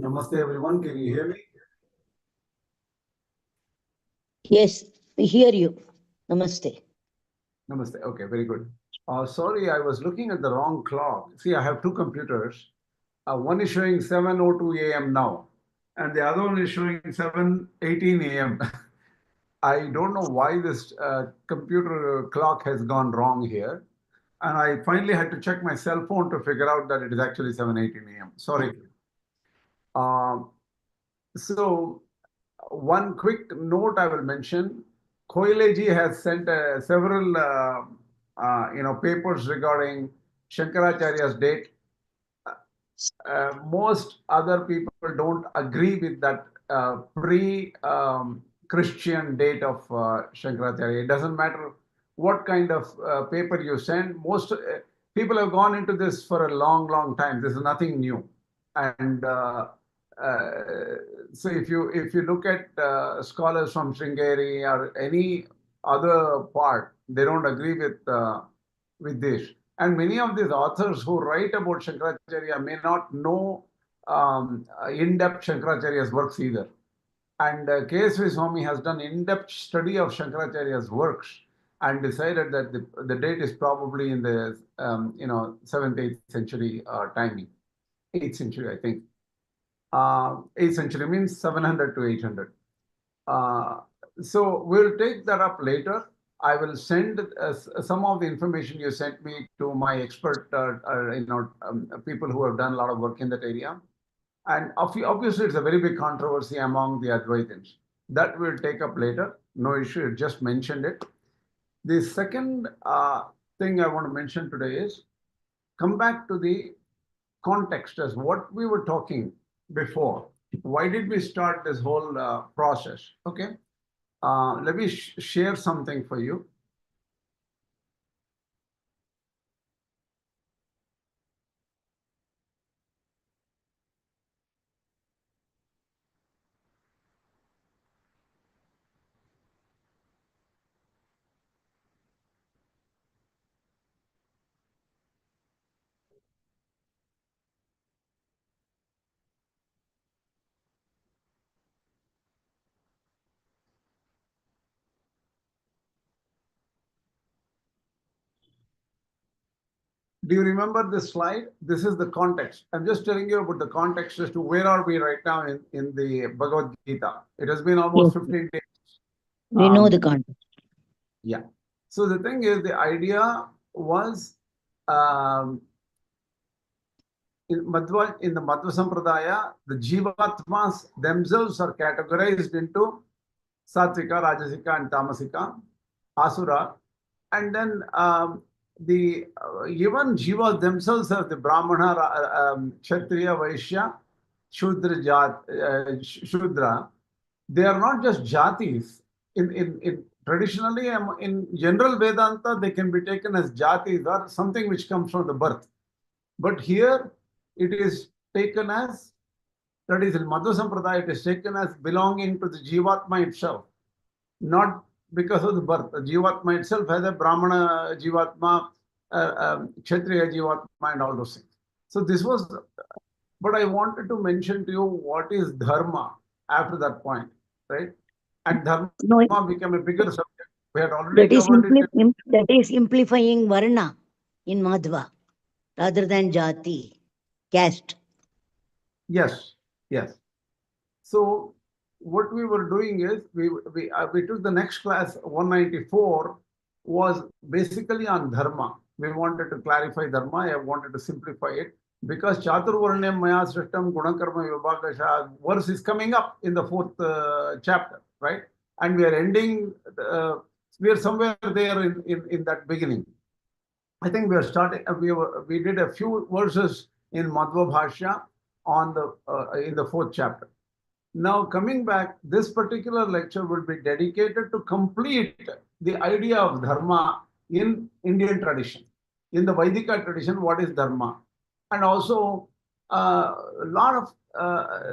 Namaste everyone, can you hear me? Yes, we hear you. Namaste. Namaste, okay, very good. Sorry, I was looking at the wrong clock. See, I have two computers. One is showing 7:02 a.m. now, and the other one is showing 7:18 a.m. I don't know why this computer clock has gone wrong here. And I finally had to check my cell phone to figure out that it is actually 7:18 a.m. Sorry. So one quick note I will mention, Koileji has sent several papers regarding Śaṅkarācārya's date. Most other people don't agree with that pre-Christian date of Śaṅkarācārya. It doesn't matter what kind of paper you send. Most people have gone into this for a long, long time. This is nothing new. And so if you look at scholars from Sringeri or any other part, they don't agree with this. And many of these authors who write about Śaṅkarācārya may not know in-depth Śaṅkarācārya's works either. And K.S.V. Swami has done in-depth study of Śaṅkarācārya's works and decided that the date is probably in the 7th, 8th century timing. 8th century, I think. 8th century means 700 to 800. So we'll take that up later. I will send some of the information you sent me to my expert, people who have done a lot of work in that area. And obviously, it's a very big controversy among the Advaitins. That we'll take up later. No issue, just mentioned it. The second thing I want to mention today is come back to the context as what we were talking before. Why did we start this whole process? Okay. Let me share something for you. Do you remember this slide? This is the context. I'm just telling you about the context as to where are we right now in the Bhagavad Gītā. It has been almost 15 days. We know the context. Yeah. So the thing is, the idea was in the Madhva Sampradaya, the jīvatmas themselves are categorized into Satvika, Rajasika, and Tamasika, Asura, and then even jivas themselves are the Brahmana, Kshatriya, Vaishya, Shudra. They are not just jatis. Traditionally, in general Vedanta, they can be taken as jatis or something which comes from the birth. But here, it is taken as, that is in Madhva Sampradaya, it is taken as belonging to the Jivatma itself, not because of the birth. The Jivatma itself has a Brahmana Jivatma, Kshatriya Jivatma, and all those things. So this was, but I wanted to mention to you what is Dharma after that point, right? And Dharma became a bigger subject. We had already covered it. That is simplifying Varna in Madhva rather than Jati, caste. Yes, yes. So what we were doing is, we took the next class, 194, was basically on Dharma. We wanted to clarify Dharma. I wanted to simplify it because Chaturvarnyam Maya Srishtam Gunakarma Vibhagasha verse is coming up in the 4th chapter, right? And we are ending, we are somewhere there in that beginning. I think we are starting, we did a few verses in Madhva Bhashya on in the 4th chapter. Now coming back, this particular lecture will be dedicated to complete the idea of Dharma in Indian tradition. In the Vaidika tradition, what is Dharma? And also a lot of,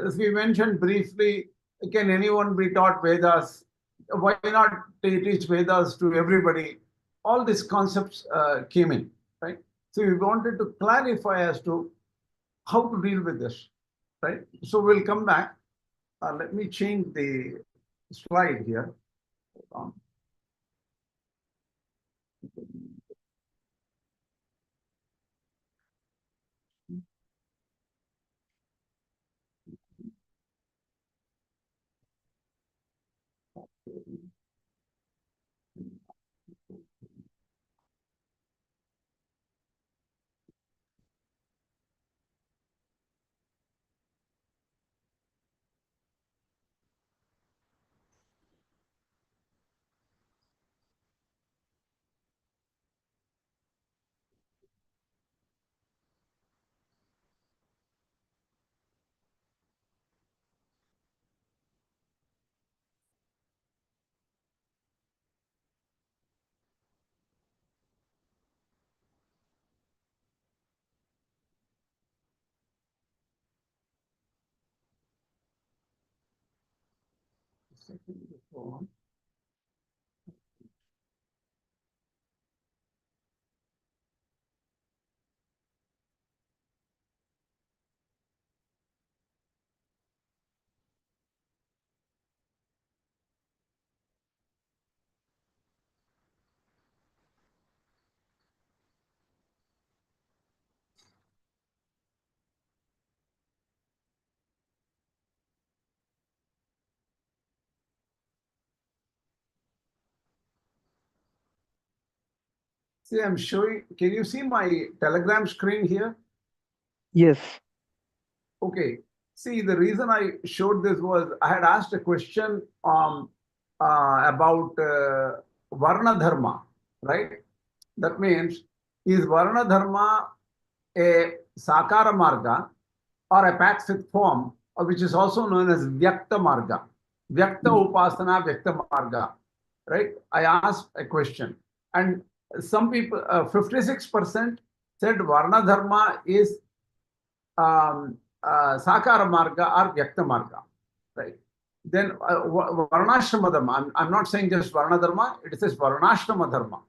as we mentioned briefly, can anyone be taught Vedas? Why not teach Vedas to everybody? All these concepts came in, right? So we wanted to clarify as to how to deal with this. right? So we'll come back. Let me change the slide here. Hold on. See, I'm showing, can you see my Telegram screen here? Yes. Okay. See, the reason I showed this was I had asked a question about Varna Dharma, right? That means, is Varna Dharma a sākāra marga or a path with form, or which is also known as Vyakta marga? Vyakta upasana, Vyakta marga, right? I asked a question, and some people, 56% said Varna Dharma is sākāra marga or Vyakta marga, right? Then Varṇāśrama-dharma, I'm not saying just Varna Dharma, it says Varṇāśrama-dharma.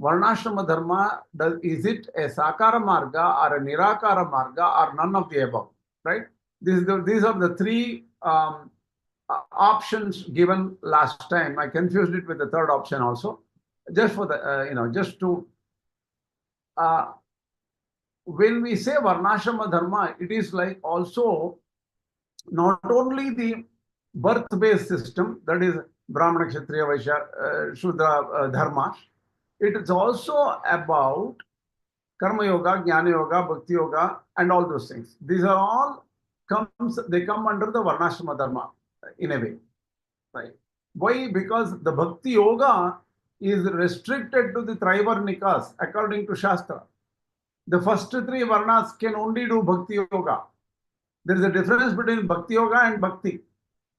Varṇāśrama-dharma, is it a sākāra marga or a nirākāra marga or none of the above, right? These are the three options given last time. I confused it with the third option also, just for the, just to, when we say Varṇāśrama-dharma, it is like also not only the birth-based system, that is Brahmana, Kshatriya, Vaishya, Shudra dharmas. It is also about Karma Yoga, Jnana Yoga, Bhakti Yoga, and all those things. These are all they come under the Varṇāśrama-dharma in a way, right? Why? Because the Bhakti-yoga is restricted to the Trivarnikas according to Shastra. The first three Varnas can only do Bhakti-yoga. There is a difference between Bhakti-yoga and Bhakti,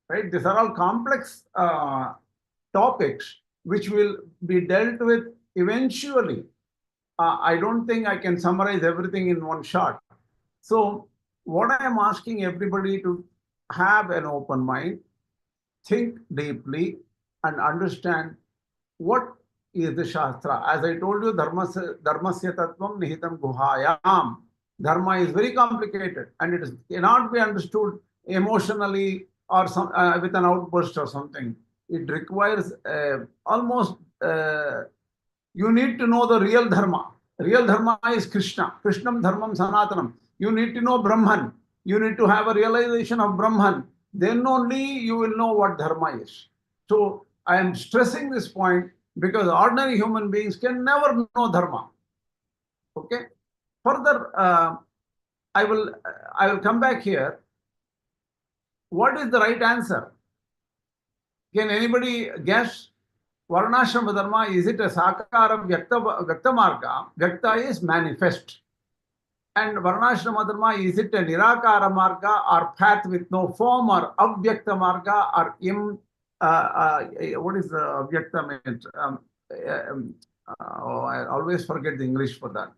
right? These are all complex topics which will be dealt with eventually. I don't think I can summarize everything in one shot. So what I am asking everybody to have an open mind, think deeply, and understand what is the Shastra. As I told you, Dharmasya Tattvam Nihitam Guhayam. Dharma is very complicated and it cannot be understood emotionally or with an outburst or something. It requires almost, you need to know the real Dharma. Real Dharma is Krishna. Krishnam Dharmam Sanatanam. You need to know Brahman. You need to have a realization of Brahman. Then only you will know what Dharma is. So I am stressing this point because ordinary human beings can never know Dharma. Okay. Further, I will come back here. What is the right answer? Can anybody guess? Varṇāśrama-dharma, is it a sākāra Vyakta marga? Vyakta is manifest. And Varṇāśrama-dharma, is it a nirākāra marga or path with no form, or avyakta marga, or what is the Vyakta meant? I always forget the English for that.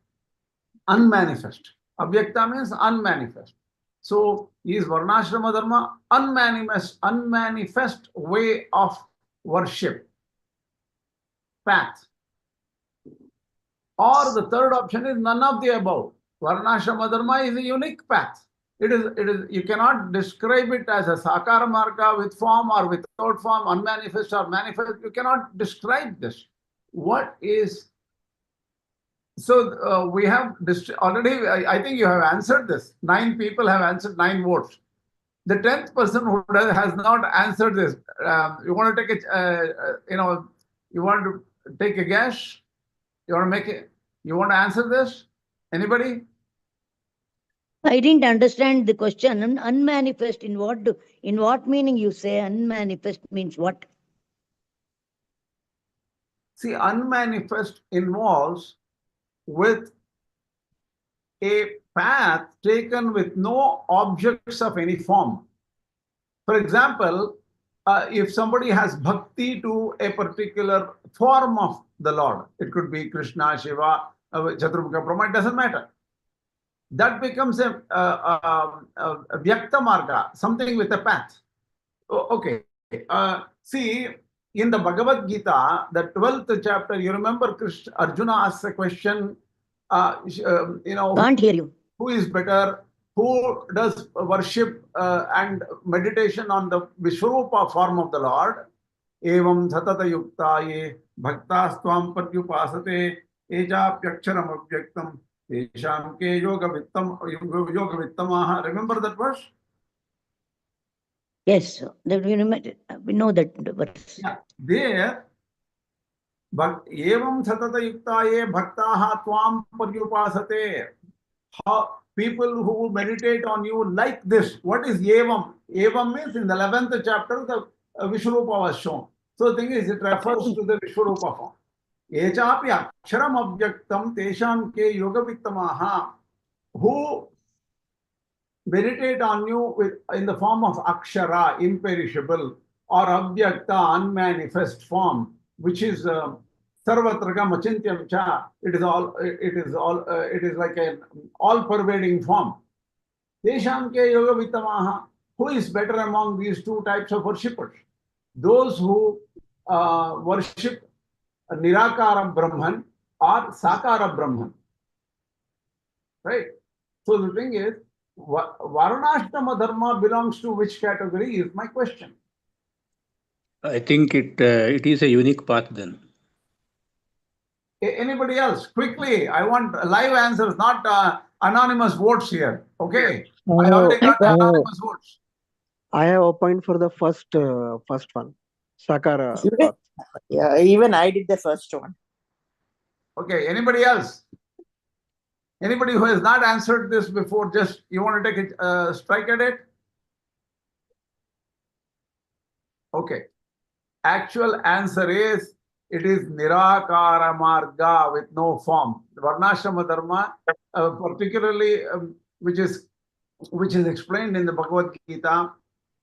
Unmanifest. Avyakta means unmanifest. So is Varṇāśrama-dharma unmanifest way of worship, path? Or the third option is none of the above. Varṇāśrama-dharma is a unique path. It is. You cannot describe it as a sākāra marga with form or without form, unmanifest or manifest. You cannot describe this. What is so? We have already. I think you have answered this. 9 people have answered 9 votes. The 10th person who has not answered this. You want to take it? You want to take a guess? You want to make it? You want to answer this? Anybody? I didn't understand the question. Unmanifest in what meaning you say unmanifest means what? See, unmanifest involves with a path taken with no objects of any form. For example, if somebody has bhakti to a particular form of the Lord, it could be Krishna, Shiva, Chaturmukha Brahma, it doesn't matter. That becomes a vyakta marga, something with a path. Okay. See, in the Bhagavad Gītā, the 12th chapter, you remember Arjuna asks a question, Can't hear you. Who is better? Who does worship and meditation on the Vishwarupa form of the Lord? Evam satata yuktaye bhaktāstvam paryupāsate ejāpyaksharam avyaktam tesham ke yoga vittamaha. Remember that verse? Yes, we know that verse. Yeah, there, evam satata yuktaye bhaktaha tvam paryupāsate. How people who meditate on you like this. What is evam? Evam means in the 11th chapter, the Vishwarupa was shown. So the thing is, it refers to the Vishwarupa form. Echapi aksharam avyaktam tesham ke yoga vittamaha. Who meditate on you in the form of akshara, imperishable, or avyakta, unmanifest form, which is sarvatraga machintyam cha. It is like an all-pervading form. Tesham ke yoga vittamaha. Who is better among these 2 types of worshippers? Those who worship nirākāra Brahman or sākāra Brahman. Right? So the thing is, Varṇāśrama-dharma belongs to which category is my question. I think it is a unique path then. Anybody else? Quickly, I want live answers, not anonymous votes here. Okay? I already got anonymous votes. I have a point for the first one, Sākāra path. Yeah, even I did the first one. Okay, anybody else? Anybody who has not answered this before, just you want to take a strike at it? Okay. Actual answer is, it is nirākāra marga with no form. The Varṇāśrama-dharma, particularly which is explained in the Bhagavad Gītā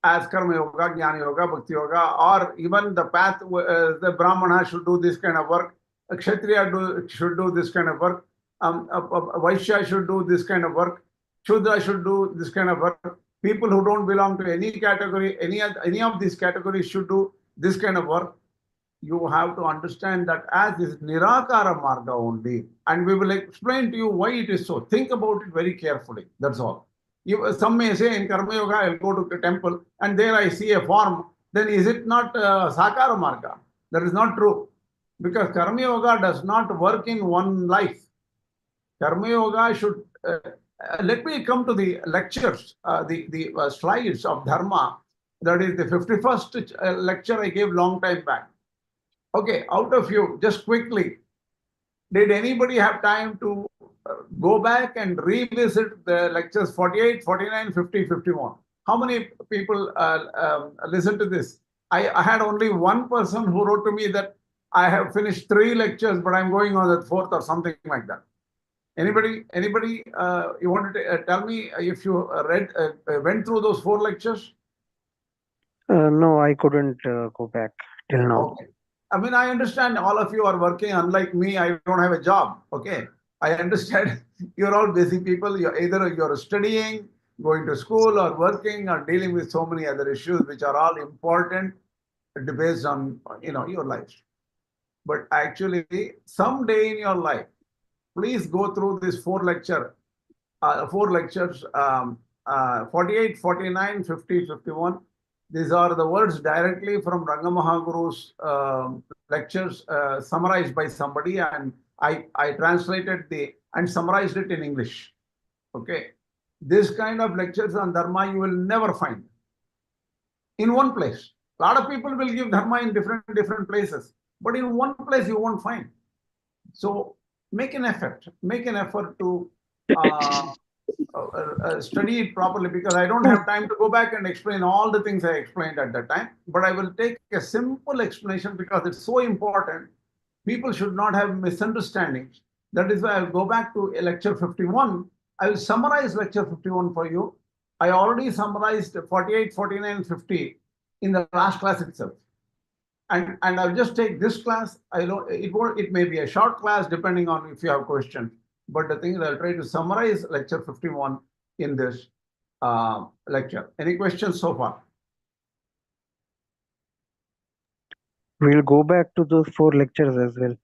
as karma yoga, jnana yoga, bhakti yoga, or even the path the brāhmana should do this kind of work, a kshatriya should do this kind of work, a vaishya should do this kind of work, shudra should do this kind of work. People who don't belong to any category, any of these categories should do this kind of work. You have to understand that as is nirākāra marga only, and we will explain to you why it is so. Think about it very carefully. That's all. Some may say in karma yoga, I'll go to the temple and there I see a form. Then is it not sākāra marga? That is not true, because karma yoga does not work in one life. Karma yoga should. Let me come to the lectures, the slides of dharma. That is the 51st lecture I gave long time back. Okay, out of you, just quickly, did anybody have time to go back and revisit the lectures 48, 49, 50, 51? How many people listened to this? I had only one person who wrote to me that I have finished 3 lectures, but I'm going on the 4th or something like that. Anybody? You want to tell me if you went through those 4 lectures? No, I couldn't go back till now. Okay. I mean, I understand all of you are working. Unlike me, I don't have a job. Okay. I understand you're all busy people. You're studying, going to school, or working, or dealing with so many other issues, which are all important based on your life. But actually, someday in your life, please go through this 4 lectures 48, 49, 50, 51. These are the words directly from Ranga Mahaguru's lectures summarized by somebody, and I translated and summarized it in English. Okay. This kind of lectures on Dharma you will never find in one place. A lot of people will give Dharma in different places, but in one place you won't find. So make an effort to study it properly, because I don't have time to go back and explain all the things I explained at that time, but I will take a simple explanation because it's so important. People should not have misunderstandings. That is why I'll go back to lecture 51. I will summarize lecture 51 for you. I already summarized 48, 49, 50 in the last class itself. And I'll just take this class. I know it may be a short class depending on if you have questions. But the thing is, I'll try to summarize lecture 51 in this lecture. Any questions so far? We'll go back to those 4 lectures as well.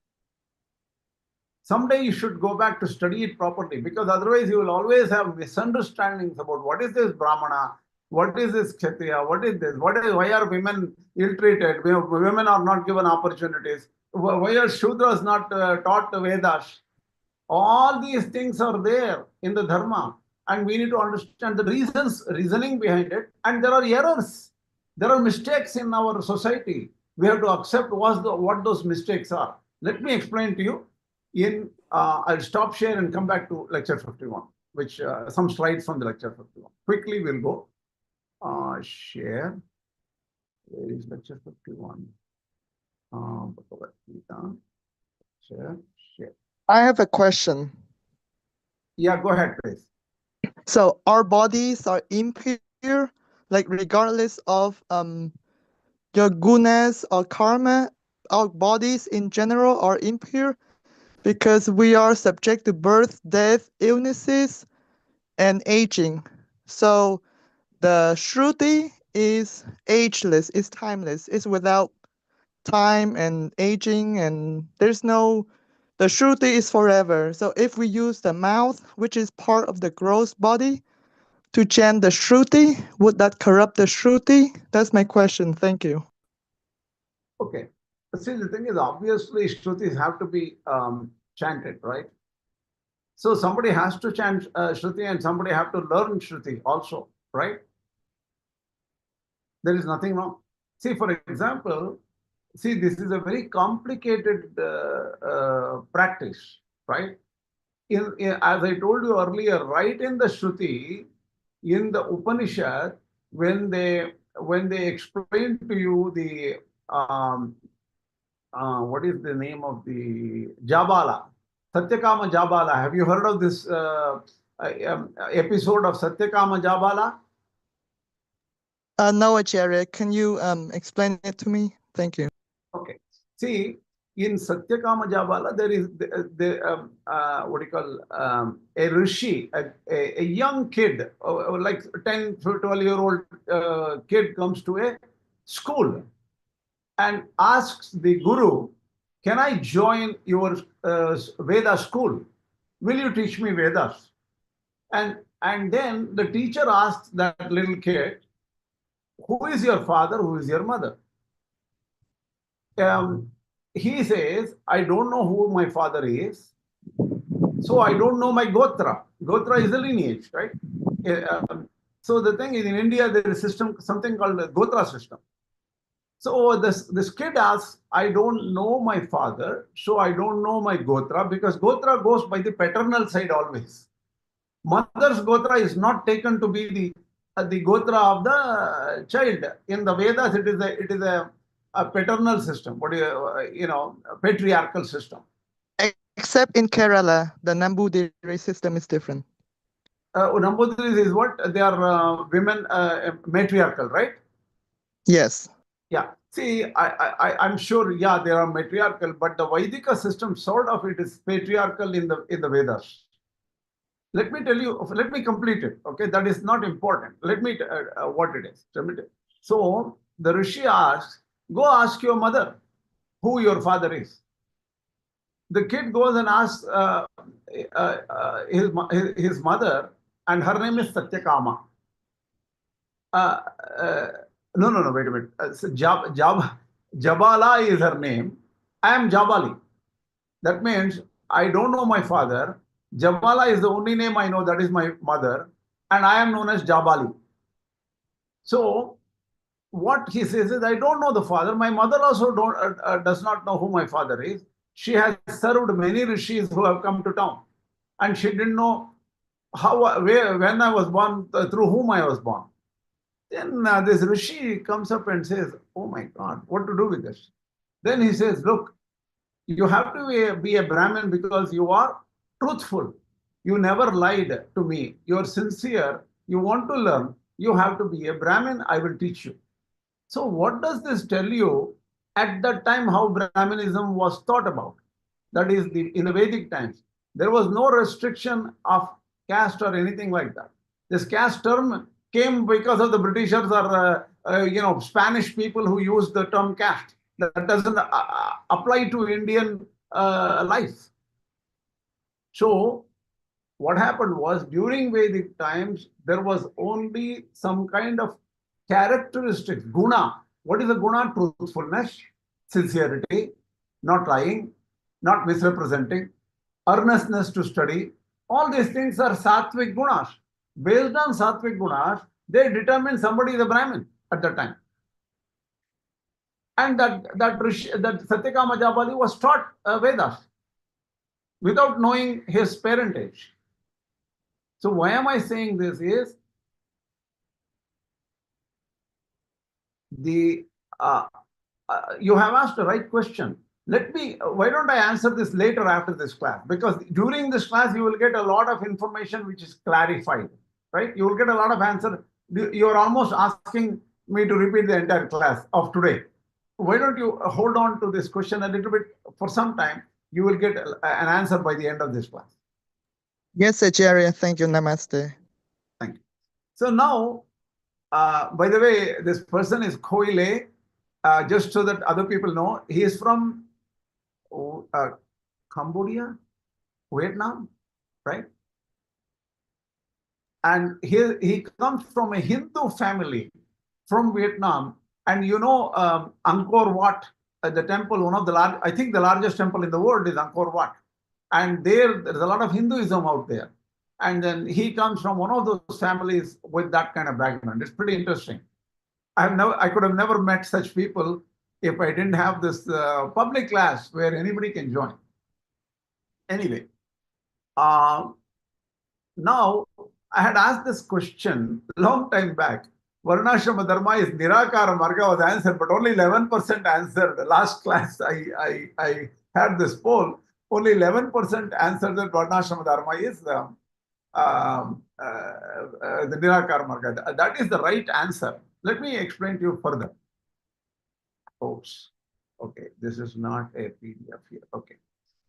Someday you should go back to study it properly, because otherwise you will always have misunderstandings about what is this Brahmana, what is this Kshatriya, what is this, why are women ill-treated, women are not given opportunities, why are Shudras not taught the Vedas. All these things are there in the Dharma, and we need to understand the reasoning behind it. And there are errors, there are mistakes in our society. We have to accept what those mistakes are. Let me explain to you. I'll stop share and come back to lecture 51, which some slides from the lecture 51. Quickly we'll go. Share. Where is lecture 51? Bhagavad Gītā. Share. I have a question. Yeah, go ahead, please. So our bodies are impure, like regardless of your gunas or karma, our bodies in general are impure because we are subject to birth, death, illnesses, and aging. So the Shruti is ageless, it's timeless, it's without time and aging, and the Shruti is forever. So if we use the mouth, which is part of the gross body, to chant the Shruti, would that corrupt the Shruti? That's my question. Thank you. Okay. See, the thing is, obviously, Shrutis have to be chanted, right? So somebody has to chant Shruti, and somebody have to learn Shruti also, right? There is nothing wrong. See, for example, this is a very complicated practice, right? As I told you earlier, right in the Shruti, in the Upanishad, when they explain to you the what is the name of the Jābāla, Satyakāma Jābāla. Have you heard of this episode of Satyakāma Jābāla? No, Acharya, can you explain it to me? Thank you. Okay. See, in Satyakāma Jābāla, there is a rishi, a young kid, like 10 to 12-year-old kid comes to a school and asks the guru, can I join your Veda school? Will you teach me Vedas? And then the teacher asks that little kid, who is your father? Who is your mother? He says, I don't know who my father is, so I don't know my Gotra. Gotra is the lineage, right? So the thing is, in India, there is something called the Gotra system. So this kid asks, I don't know my father, so I don't know my Gotra, because Gotra goes by the paternal side always. Mother's Gotra is not taken to be the Gotra of the child. In the Vedas, it is a paternal system, a patriarchal system. Except in Kerala, the Nambudiri system is different. Nambudiri is what? They are women matriarchal, right? Yes. Yeah. See, I'm sure, yeah, they are matriarchal, but the Vaidika system, sort of, it is patriarchal in the Vedas. Let me tell you, let me complete it, okay? That is not important. Let me what it is. So the Rishi asks, go ask your mother who your father is. The kid goes and asks his mother, and her name is Satyakāma. No, wait a minute. Jābāla is her name. I am Jābāli. That means I don't know my father. Jābāla is the only name I know, that is my mother. And I am known as Jābāli. So what he says is, I don't know the father. My mother also does not know who my father is. She has served many rishis who have come to town. And she didn't know when I was born, through whom I was born. Then this rishi comes up and says, oh my God, what to do with this? Then he says, look, you have to be a Brahmin because you are truthful. You never lied to me. You are sincere. You want to learn. You have to be a Brahmin. I will teach you. So what does this tell you at that time how Brahminism was thought about? That is, in the Vedic times. There was no restriction of caste or anything like that. This caste term came because of the Britishers or Spanish people who used the term caste. That doesn't apply to Indian life. So what happened was, during Vedic times, there was only some kind of characteristics. Guna. What is a guna? Truthfulness, sincerity, not lying, not misrepresenting, earnestness to study. All these things are sattvic gunas. Based on sattvic gunas, they determine somebody is a Brahmin at that time. And that Satyakāma Jābāla was taught Vedas without knowing his parentage. So why am I saying this is, you have asked the right question. Why don't I answer this later after this class? Because during this class, you will get a lot of information which is clarified, right? You will get a lot of answer. You are almost asking me to repeat the entire class of today. Why don't you hold on to this question a little bit for some time? You will get an answer by the end of this class. Yes, Acharya. Thank you. Namaste. Thank you. So now, by the way, this person is Koile, just so that other people know. He is from Cambodia, Vietnam, right? And he comes from a Hindu family from Vietnam. And you know Angkor Wat, the temple, one of the I think the largest temple in the world is Angkor Wat. And there's a lot of Hinduism out there. And then he comes from one of those families with that kind of background. It's pretty interesting. I could have never met such people if I didn't have this public class where anybody can join. Anyway, now I had asked this question a long time back. Varṇāśrama-dharma is nirākāra marga was answered, but only 11% answered. The last class I had this poll, only 11% answered that Varṇāśrama-dharma is the nirākāra marga. That is the right answer. Let me explain to you further. Oops. Okay, this is not a PDF here. Okay.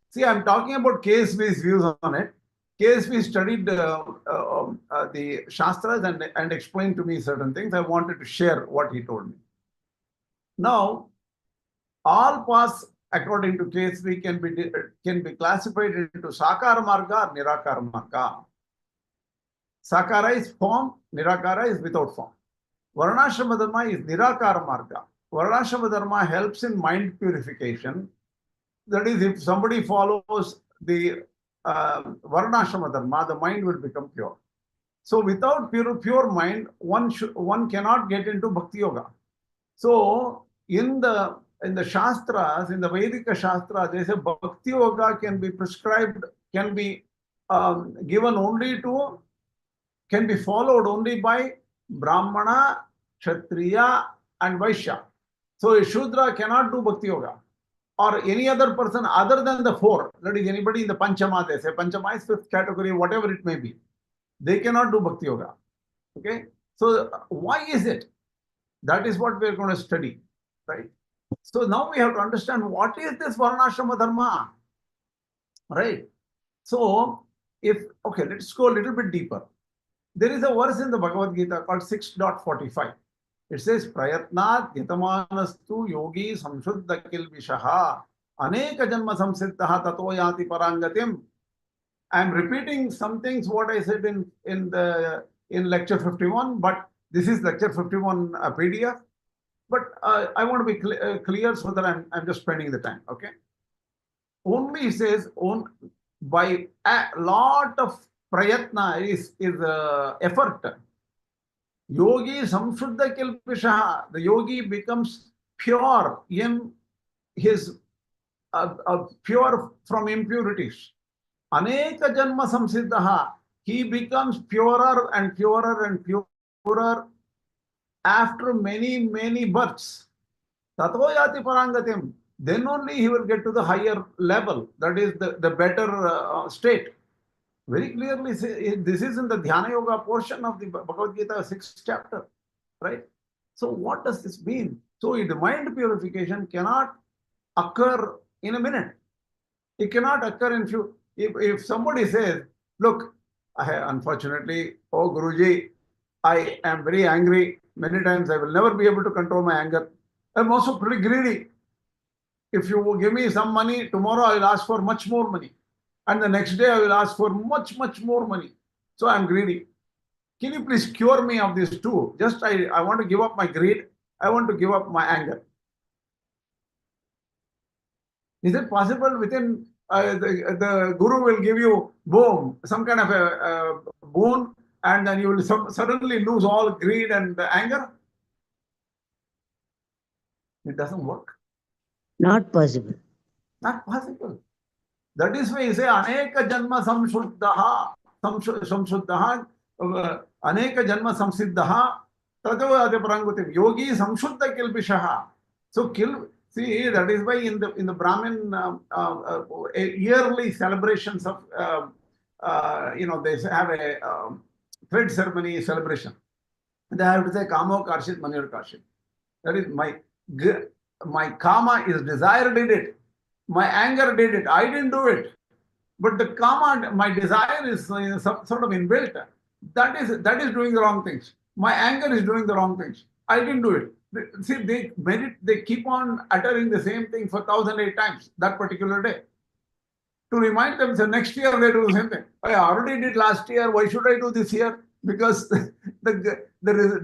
See, I'm talking about KSV's views on it. KSV studied the Shastras and explained to me certain things. I wanted to share what he told me. Now, all paths according to KSV can be classified into sākāra marga or nirākāra marga. Sākāra is form, nirākāra is without form. Varṇāśrama-dharma is nirākāra marga. Varṇāśrama-dharma helps in mind purification. That is, if somebody follows the Varṇāśrama-dharma, the mind will become pure. So without pure mind, one cannot get into bhakti-yoga. So in the Shastras, in the Vaidika Shastra, they say bhakti-yoga can be prescribed, can be given only to, can be followed only by Brahmana, Kshatriya, and Vaishya. So a Shudra cannot do bhakti-yoga. Or any other person other than the four, that is anybody in the Panchama, they say Panchama is fifth category, whatever it may be, they cannot do bhakti yoga. Okay, so why is it? That is what we are going to study, right? So now we have to understand what is this Varṇāśrama-dharma, right? So okay, let's go a little bit deeper. There is a verse in the Bhagavad Gītā called 6.45. It says, Prayatnāt yatamanastu yogi samshuddha kilvishaha aneka janma samsiddha tato yati parangatim. I am repeating some things what I said in lecture 51, but This is lecture 51 PDF, but I want to be clear so that I'm just spending the time, okay? Only he says by a lot of prayatna is effort. Yogi samshuddha kilpisha. The yogi becomes pure in his pure from impurities. Aneka janma samsiddha. He becomes purer and purer and purer after many births. Tato yati parangatim. Then only he will get to the higher level, that is the better state. Very clearly, this is in the Dhyana Yoga portion of the Bhagavad Gītā, 6th chapter, right? So what does this mean? So the mind purification cannot occur in a minute. It cannot occur in few. If somebody says, look, unfortunately, oh Guruji, I am very angry. Many times I will never be able to control my anger. I'm also pretty greedy. If you will give me some money, tomorrow I will ask for much more money. And the next day I will ask for much more money. So I'm greedy. Can you please cure me of these two? Just I want to give up my greed. I want to give up my anger. Is it possible within the Guru will give you, boom, some kind of a boon, and then you will suddenly lose all greed and anger? It doesn't work. Not possible. Not possible. That is why he say aneka janma samshuddha, aneka janma samsiddha, tadava ade parangutim. Yogi samshuddha kilpishaha. So see, that is why in the Brahmin yearly celebrations of they have a thread ceremony celebration. They have to say kamo karshit manir karshit. That is my kama is desire did it. My anger did it. I didn't do it. But the kama, my desire is sort of inbuilt. That is doing the wrong things. My anger is doing the wrong things. I didn't do it. See, they keep on uttering the same thing for 1008 times that particular day. To remind them, so next year they do the same thing. I already did last year. Why should I do this year? Because the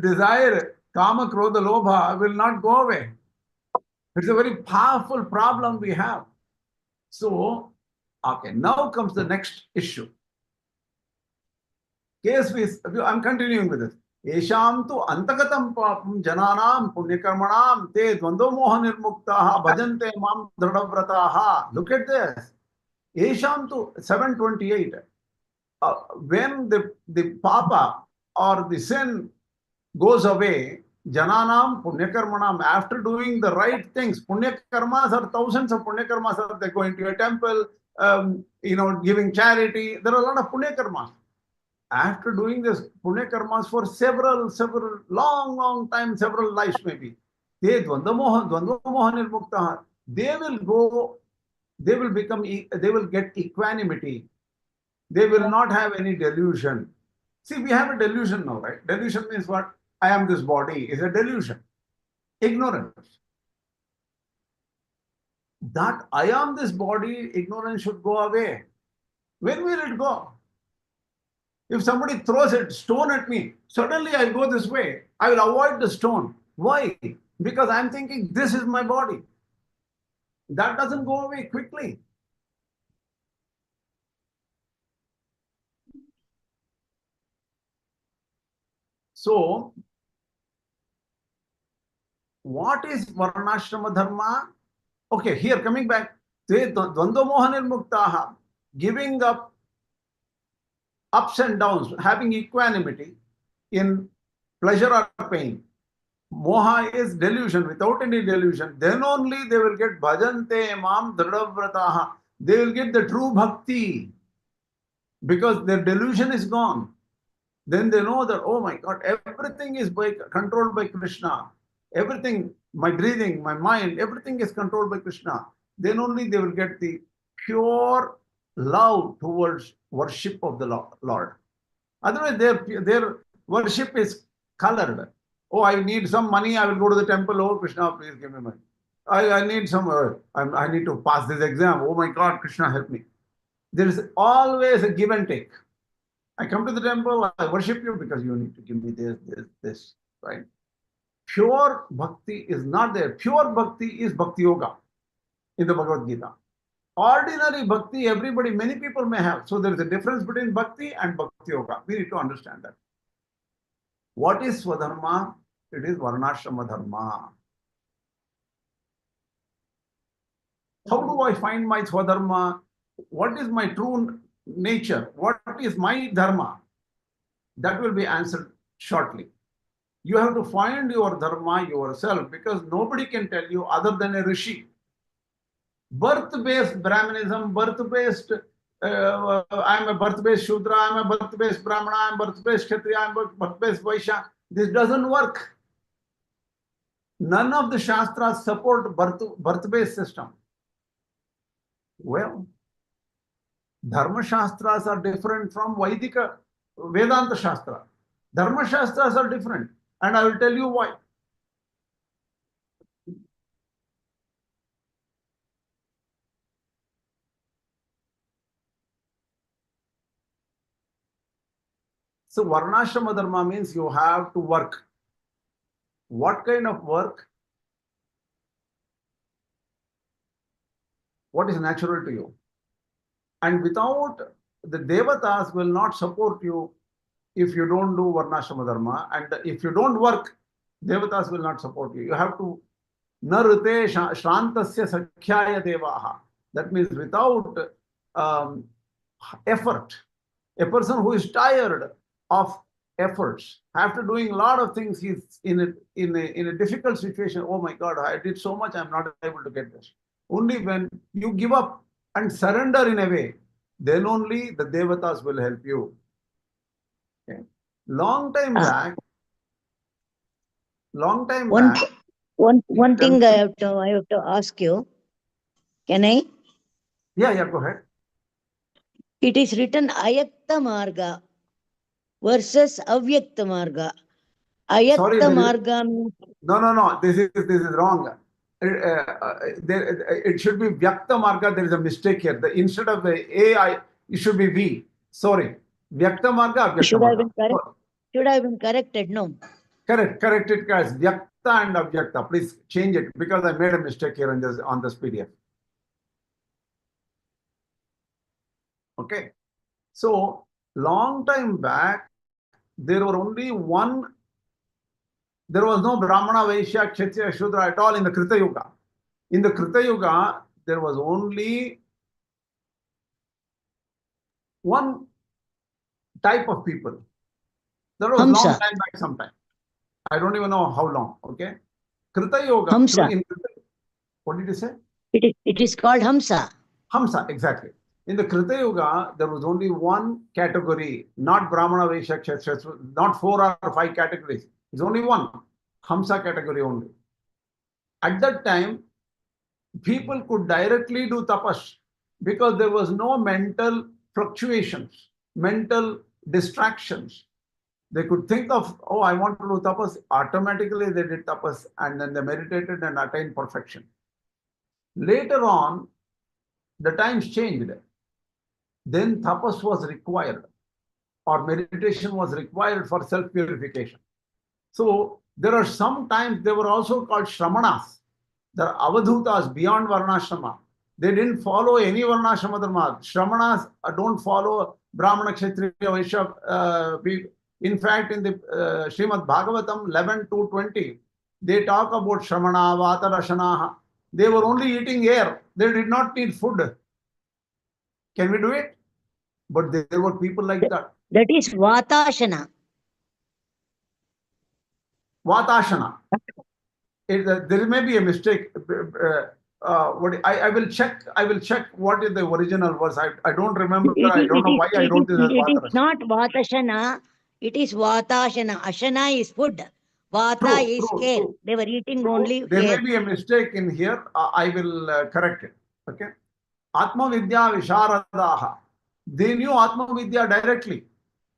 desire, kama, krodha, lobha will not go away. It's a very powerful problem we have. So, okay, now comes the next issue. I'm continuing with this. Esham tu antagatam papam jananam punyakarmanam te dvando moha nirmuktaha bhajante mam dhradavrataha. Look at this. Esham tu 728. When the papa or the sin goes away, jananam punyakarmanam, after doing the right things, punyakarmas are thousands of punyakarmas. They go into a temple, giving charity. There are a lot of punyakarmas. After doing this punyakarmas for several long time, several lives maybe, they will get equanimity. They will not have any delusion. See, we have a delusion now, right? Delusion means what? I am this body is a delusion. Ignorance. That I am this body, ignorance should go away. When will it go? If somebody throws a stone at me, suddenly I'll go this way. I will avoid the stone. Why? Because I'm thinking this is my body. That doesn't go away quickly. So, what is Varṇāśrama-dharma? Okay, here coming back, giving up ups and downs, having equanimity in pleasure or pain. Moha is delusion. Without any delusion, then only they will get bhajante mam dhradavrataha. They will get the true bhakti because their delusion is gone. Then they know that, oh my God, everything is controlled by Krishna. Everything, my breathing, my mind, everything is controlled by Krishna. Then only they will get the pure love towards worship of the Lord. Otherwise, their worship is colored. Oh, I need some money, I will go to the temple. Oh, Krishna, please give me money. I need some, I need to pass this exam. Oh my God, Krishna, help me. There is always a give and take. I come to the temple, I worship you because you need to give me this, right? Pure bhakti is not there. Pure bhakti is bhakti-yoga in the Bhagavad Gītā. Ordinary bhakti, many people may have. So there is a difference between bhakti and bhakti-yoga. We need to understand that. What is Swadharma? It is Varṇāśrama-dharma. How do I find my Swadharma? What is my true nature? What is my dharma? That will be answered shortly. You have to find your dharma yourself because nobody can tell you other than a rishi. Birth-based Brahmanism, birth-based, I'm a birth-based Shudra, I'm a birth-based Brahmana, I'm birth-based Kshatriya, I'm birth-based Vaishya. This doesn't work. None of the Shastras support birth-based system. Well, Dharma Shastras are different from Vaidika Vedanta Shastra. Dharma Shastras are different, and I will tell you why. So Varṇāśrama-dharma means you have to work. What kind of work? What is natural to you? And without the devatas will not support you if you don't do Varṇāśrama-dharma. And if you don't work, devatas will not support you. You have to narute shrantasya sakhyaya devaha. That means without effort, a person who is tired of efforts, after doing a lot of things, he's in a difficult situation. Oh my God, I did so much, I'm not able to get this. Only when you give up and surrender in a way, then only the devatas will help you. Okay. Long time back. One thing I have to ask you. Can I? Yeah, go ahead. It is written Ayakta Marga versus Avyakta Marga. Ayakta Marga means... No. This is wrong. It should be Vyakta Marga. There is a mistake here. Instead of the A, it should be V. Sorry. Vyakta Marga, Avyakta Marga. Should have been corrected, no? Correct it as Vyakta and Avyakta. Please change it because I made a mistake here on this PDF. Okay. So, long time back, there was no Brahmana, Vaishya, Kshatriya, Shudra at all in the Kṛta-yuga. In the Kṛta-yuga, there was only one type of people. That was haṃsa. Long time back sometime. I don't even know how long, okay? Kṛta-yuga. haṃsa. What did you say? It is called haṃsa. Haṃsa, exactly. In the Kṛta-yuga, there was only one category, not Brahmana, Vaishya, Kshatriya, not 4 or 5 categories. It's only one, haṃsa category only. At that time, people could directly do tapas because there was no mental fluctuations, mental distractions. They could think of, oh, I want to do tapas. Automatically, they did tapas and then they meditated and attained perfection. Later on, the times changed. Then tapas was required or meditation was required for self-purification. So there are some times they were also called shramanas. They are avadhutas beyond Varṇāśrama. They didn't follow any Varṇāśrama-dharma. Shramanas don't follow Brahmana, Kshatriya, Vaishya. In fact, in the Srimad Bhagavatam 11:2-20, they talk about Shramana, Vatarashanaha. They were only eating air. They did not need food. Can we do it? But there were people like that. That is Vatashana. Vatashana. There may be a mistake. I will check. What is the original verse. I don't remember. I don't know why I wrote this as Vatashana. It is not Vatashana. It is Vatashana. Ashana is food. Vata is air. They were eating only there air. May be a mistake in here. I will correct it. Okay. Atma Vidya Visharadaha. They knew Atma Vidya directly.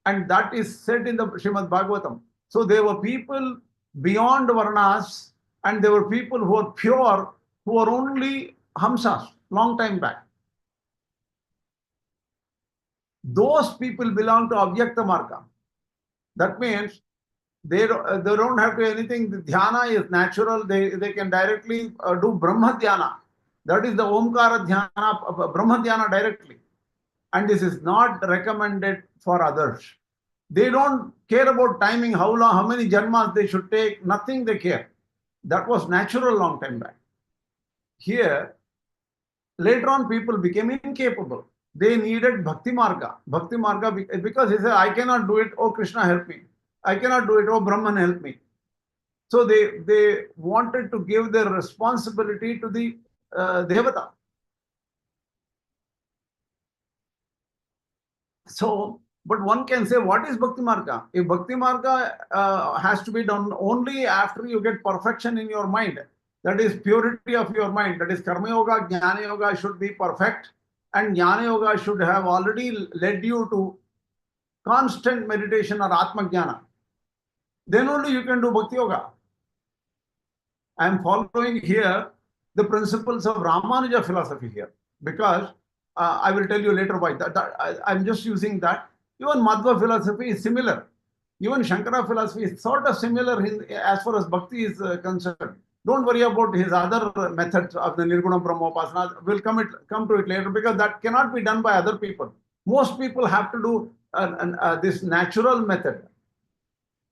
And that is said in the Srimad Bhagavatam. So there were people beyond Varnas and there were people who were pure, who were only haṃsas, long time back. those people belong to Avyakta Marga. That means they don't have to anything. The dhyana is natural. They can directly do Brahma dhyana. That is the Omkara dhyana, Brahma dhyana directly. And this is not recommended for others. They don't care about timing, how long, how many janmas they should take, nothing they care. That was natural long time back. Here, later on, people became incapable. They needed Bhakti Marga. Bhakti Marga, because he said, I cannot do it, oh Krishna help me. I cannot do it, oh Brahman help me. So they wanted to give their responsibility to the Devata. So, but one can say, what is Bhakti Marga? If Bhakti Marga has to be done only after you get perfection in your mind, that is purity of your mind, that is Karma Yoga, Jnana Yoga should be perfect, and Jnana Yoga should have already led you to constant meditation or Atma Jnana. Then only you can do Bhakti Yoga. I am following here the principles of Ramanuja philosophy here, because I will tell you later why. I'm just using that. Even Madhva philosophy is similar. Even Shankara philosophy is sort of similar as far as Bhakti is concerned. Don't worry about his other methods of the Nirguna Brahmopasana. We'll come to it later, because that cannot be done by other people. Most people have to do this natural method.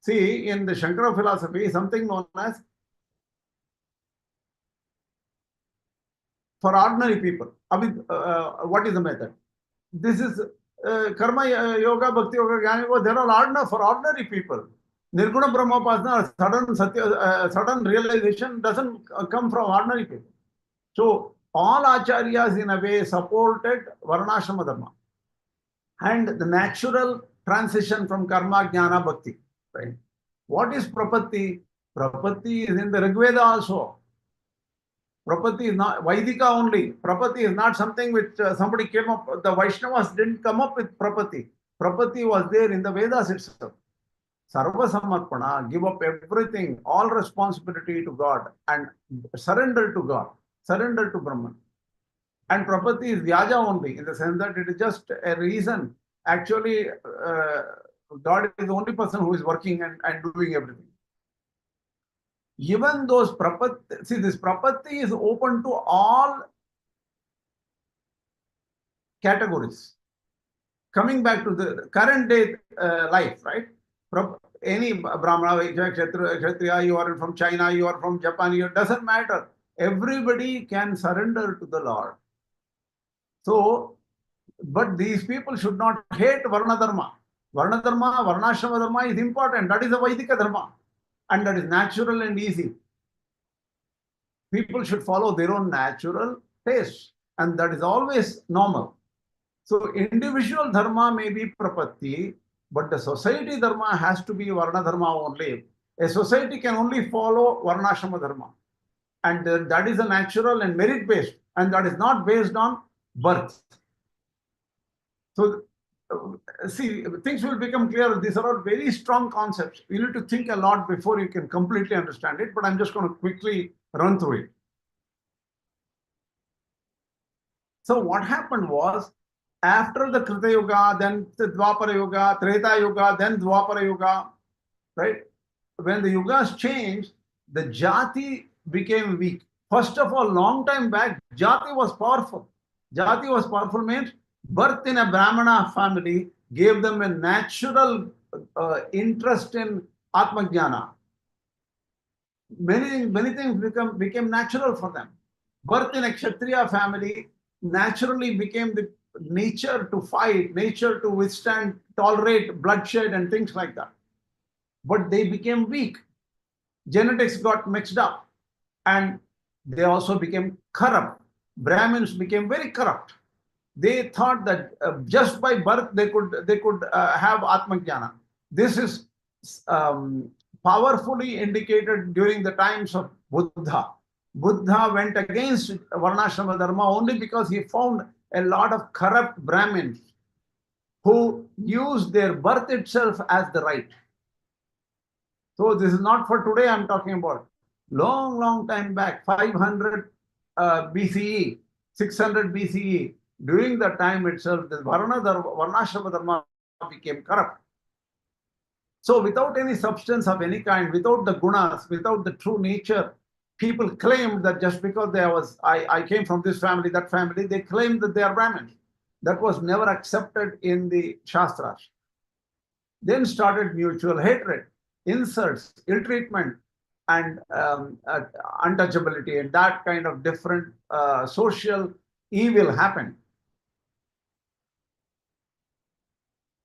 See, in the Shankara philosophy, something known as for ordinary people. What is the method? This is Karma Yoga, Bhakti Yoga, Jnana Yoga. They are all for ordinary people. Nirguna Brahmopasana, sudden realization doesn't come from ordinary people. So all acharyas in a way supported Varṇāśrama-dharma and the natural transition from karma, jnana, bhakti. Right? What is Prapatti? Prapatti is in the Rigveda also. Prapatti is not Vaidika only. Prapatti is not something which somebody came up. The Vaishnavas didn't come up with Prapatti. Prapatti was there in the Vedas itself. Sarva Samarpana, give up everything, all responsibility to God and surrender to God, surrender to Brahman. And Prapatti is Vyaja only, in the sense that it is just a reason. Actually, God is the only person who is working and doing everything. Even those Prapatti, see, this Prapatti is open to all categories. Coming back to the current day life, right? Any Brahmana, Kshatriya, you are from China, you are from Japan, it doesn't matter. Everybody can surrender to the Lord. So, but these people should not hate Varṇa Dharma. Varṇa Dharma, Varṇāśrama-dharma is important. That is a Vaidika Dharma. And that is natural and easy. People should follow their own natural taste. And that is always normal. So individual dharma may be Prapatti, but the society dharma has to be Varṇa Dharma only. A society can only follow Varṇāśrama-dharma. And that is a natural and merit-based. And that is not based on birth. So, see, things will become clear. These are all very strong concepts. You need to think a lot before you can completely understand it, but I'm just going to quickly run through it. So what happened was, after the Kṛta-yuga, then the Dvapara-yuga, Treta-yuga, then Dvapara-yuga, right? When the yugas changed, the jati became weak. First of all, long time back, jati was powerful. Jati was powerful means birth in a Brahmana family gave them a natural interest in Atma Jnana. Many things became natural for them. Birth in a Kshatriya family naturally became the nature to fight, nature to withstand, tolerate bloodshed and things like that. But they became weak. Genetics got mixed up and they also became corrupt. Brahmins became very corrupt. They thought that just by birth they could have Atma Jnana. This is powerfully indicated during the times of Buddha. Buddha went against Varṇāśrama-dharma only because he found a lot of corrupt Brahmins who used their birth itself as the right. So this is not for today I'm talking about. Long time back, 500 BCE, 600 BCE, during the time itself, the Varṇāśrama-dharma became corrupt. So without any substance of any kind, without the gunas, without the true nature, people claimed that just because I came from this family, that family, they claimed that they are Brahmins. That was never accepted in the Shastras. Then started mutual hatred, insults, ill-treatment, and untouchability, and that kind of different social evil happened.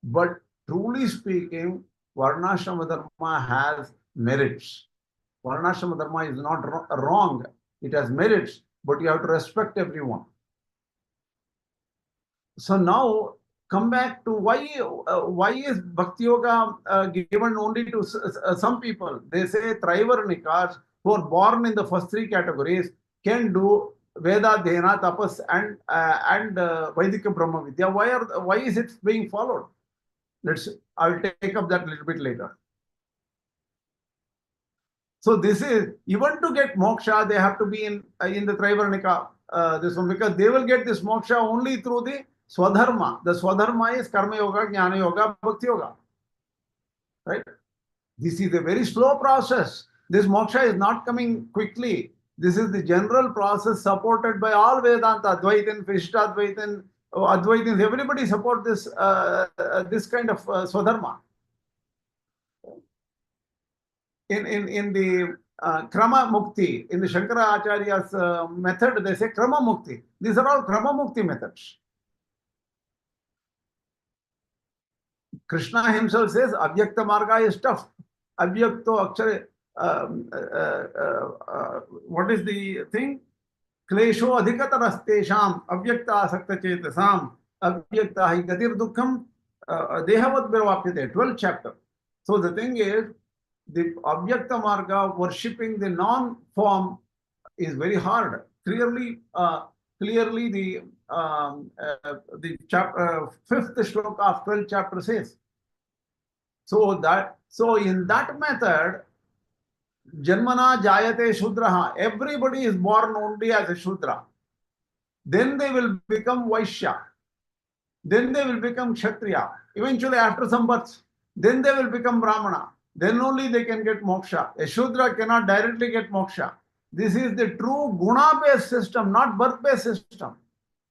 But truly speaking, Varṇāśrama-dharma has merits. Varṇāśrama-dharma is not wrong. It has merits, but you have to respect everyone. So now, come back to why is bhakti-yoga given only to some people? They say Trivarnikas who are born in the first three categories can do Veda, Dhyana, Tapas, and Vaidika Brahma Vidya. Why is it being followed? I'll take up that a little bit later. So this is, even to get moksha, they have to be in the Trivarnika, this one, because they will get this moksha only through the Swadharma. The Swadharma is Karma Yoga, Jnana Yoga, Bhakti Yoga. Right? This is a very slow process. This moksha is not coming quickly. This is the general process supported by all Vedanta, Advaitin, Vishishtadvaitin, Advaitins, everybody support this this kind of Swadharma. In the Krama Mukti, in the Śaṅkarācārya's method, they say Krama Mukti. These are all Krama Mukti methods. Krishna himself says, Avyakta Marga is tough. Avyakto Akshare, what is the thing? Klesho adhikatarastesham, Avyakta Asakta Chetasam, Avyakta hi gatir dukkham, Dehavad Birvapyate, 12th chapter. So the thing is, the Avyakta Marga, worshipping the non-form, is very hard. Clearly, the chapter 5th shloka of 12th chapter says. So in that method, Janmana Jayate Shudraha, everybody is born only as a Shudra. Then they will become Vaishya. Then they will become Kshatriya. Eventually, after some births, then they will become Brahmana. Then only they can get moksha. A Shudra cannot directly get moksha. This is the true Guṇa-based system, not birth-based system.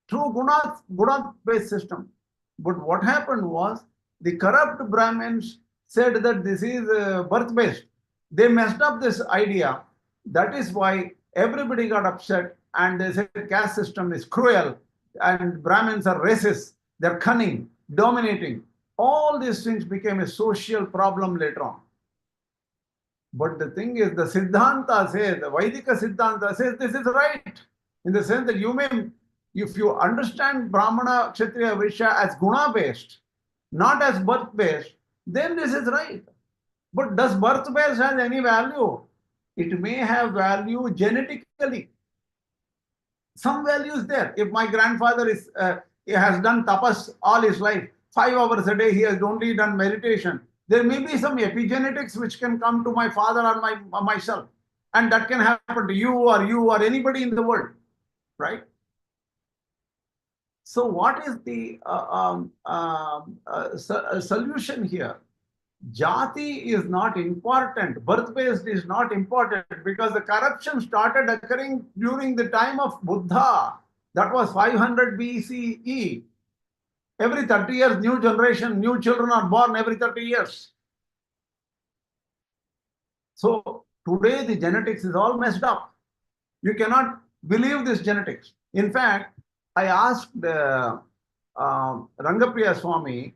True Guṇa-based system. But what happened was, the corrupt Brahmins said that this is birth-based. They messed up this idea. That is why everybody got upset and they said caste system is cruel and Brahmins are racist, they're cunning, dominating. All these things became a social problem later on. But the thing is, the Siddhanta says, the Vaidika Siddhanta says this is right. In the sense that you may, if you understand Brahmana, Kshatriya, Vaishya as Guṇa-based, not as birth-based, then this is right. But does birth-based have any value? It may have value genetically. Some value is there. If my grandfather has done tapas all his life, 5 hours a day he has only done meditation, there may be some epigenetics which can come to my father or myself. And that can happen to you or anybody in the world, right? So what is the solution here? Jati is not important. Birth-based is not important because the corruption started occurring during the time of Buddha. That was 500 BCE. Every 30 years, new generation, new children are born every 30 years. So today the genetics is all messed up. You cannot believe this genetics. In fact, I asked Rangapriya Swami,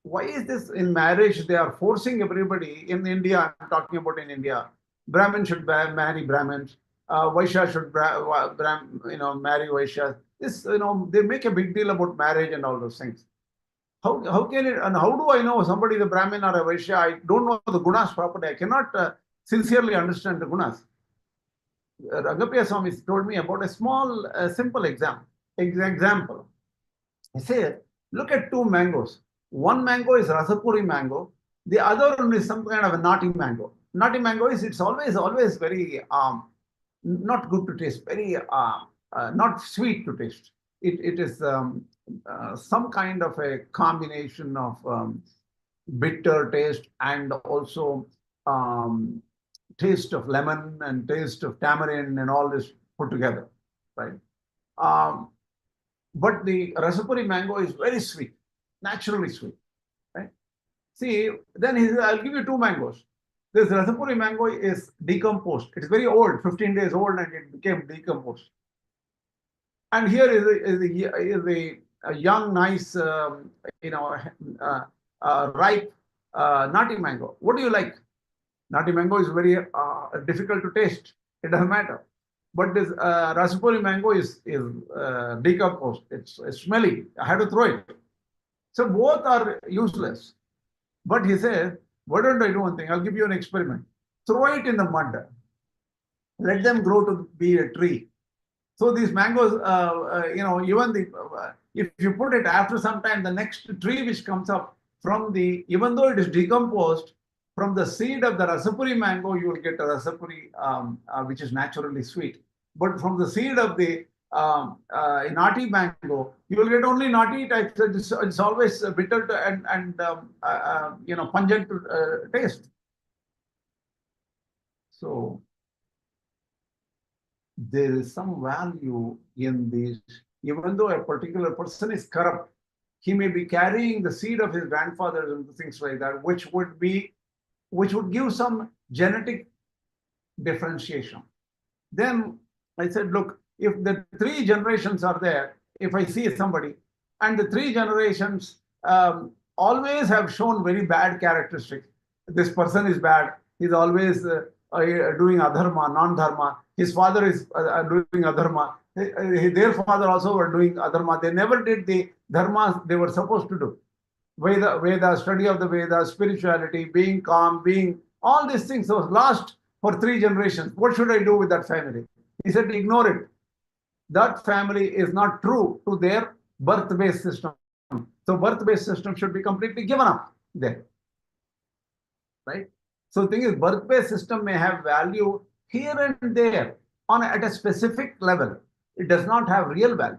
why is this in marriage they are forcing everybody in India? I'm talking about in India. Brahmin should marry Brahmins. Vaishya should marry Vaishyas. This, they make a big deal about marriage and all those things. How can it, and how do I know somebody is a Brahmin or a Vaishya? I don't know the gunas properly. I cannot sincerely understand the gunas. Rangapriya Swami told me about a small, simple example. He said, look at 2 mangoes. One mango is Rasapuri mango. The other one is some kind of a naughty mango. Naughty mango is, it's always very not good to taste, very not sweet to taste. it is some kind of a combination of bitter taste and also taste of lemon and taste of tamarind and all this put together, right? But the rasapuri mango is very sweet, naturally sweet, right? See, then he says, I'll give you 2 mangoes. This rasapuri mango is decomposed. It's very old, 15 days old, and it became decomposed. And here is a young, nice, ripe nati mango. What do you like? Nati mango is very difficult to taste. It doesn't matter. But this rasapuri mango is decomposed. It's smelly. I had to throw it. So both are useless. But he says, why don't I do one thing? I'll give you an experiment. Throw it in the mud. Let them grow to be a tree. So these mangoes, even if you put it after some time, the next tree which comes up from even though it is decomposed, from the seed of the rasapuri mango, you will get a rasapuri which is naturally sweet. But from the seed of the nati mango, you will get only nati type. It's always bitter and pungent to taste. So there is some value in these. Even though a particular person is corrupt, he may be carrying the seed of his grandfathers and things like that, which would give some genetic differentiation. Then I said, look, if the 3 generations are there, if I see somebody, and the 3 generations always have shown very bad characteristics. This person is bad. He's always doing adharma, non-dharma. His father is doing adharma. Their father also were doing adharma. They never did the dharmas they were supposed to do. Veda, study of the Vedas, spirituality, being calm, all these things was lost for 3 generations. What should I do with that family? He said, ignore it. That family is not true to their birth-based system. So birth-based system should be completely given up there. Right? So the thing is, birth-based system may have value here and there at a specific level. It does not have real value.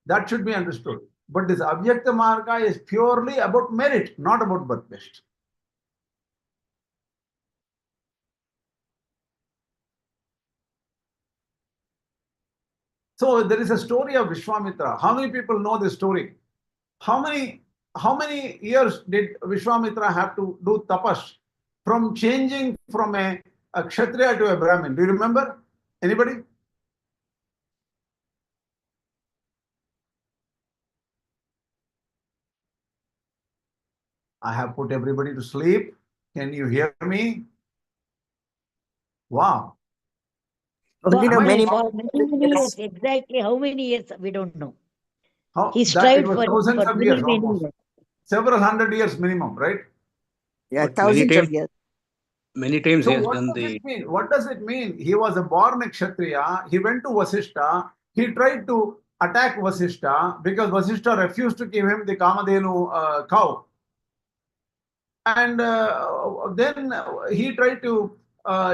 That should be understood. But this Avyakta Marga is purely about merit, not about birth-based. So there is a story of Vishwamitra. How many people know this story? How many years did Vishwamitra have to do tapas from changing from a Kshatriya to a Brahmin? Do you remember? Anybody? I have put everybody to sleep. Can you hear me? Wow. Many years, exactly how many years, we don't know. He strived for thousands of years, many almost. years. Several hundred years minimum, right? Yeah, But thousands of years. Many times So he has what done does the. it mean? What does it mean? He was a born Kshatriya. He went to Vasishta. He tried to attack Vasishta because Vasishta refused to give him the Kamadhenu cow. And then he tried to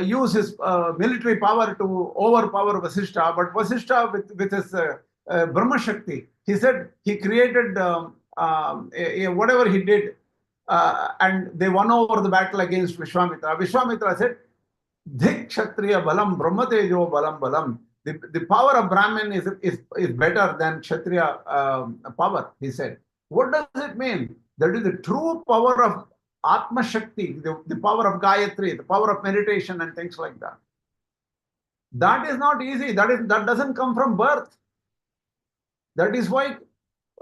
use his military power to overpower Vasishta. But Vasishta, with his Brahma Shakti, he said he created whatever he did, and they won over the battle against Vishwamitra. Vishwamitra said, Dhik Kshatriya Balam Brahmatejo Balam Balam. The power of Brahmin is better than Kshatriya power, he said. What does it mean? That is the true power of Atma Shakti, the power of Gayatri, the power of meditation and things like that. That is not easy. That doesn't come from birth. That is why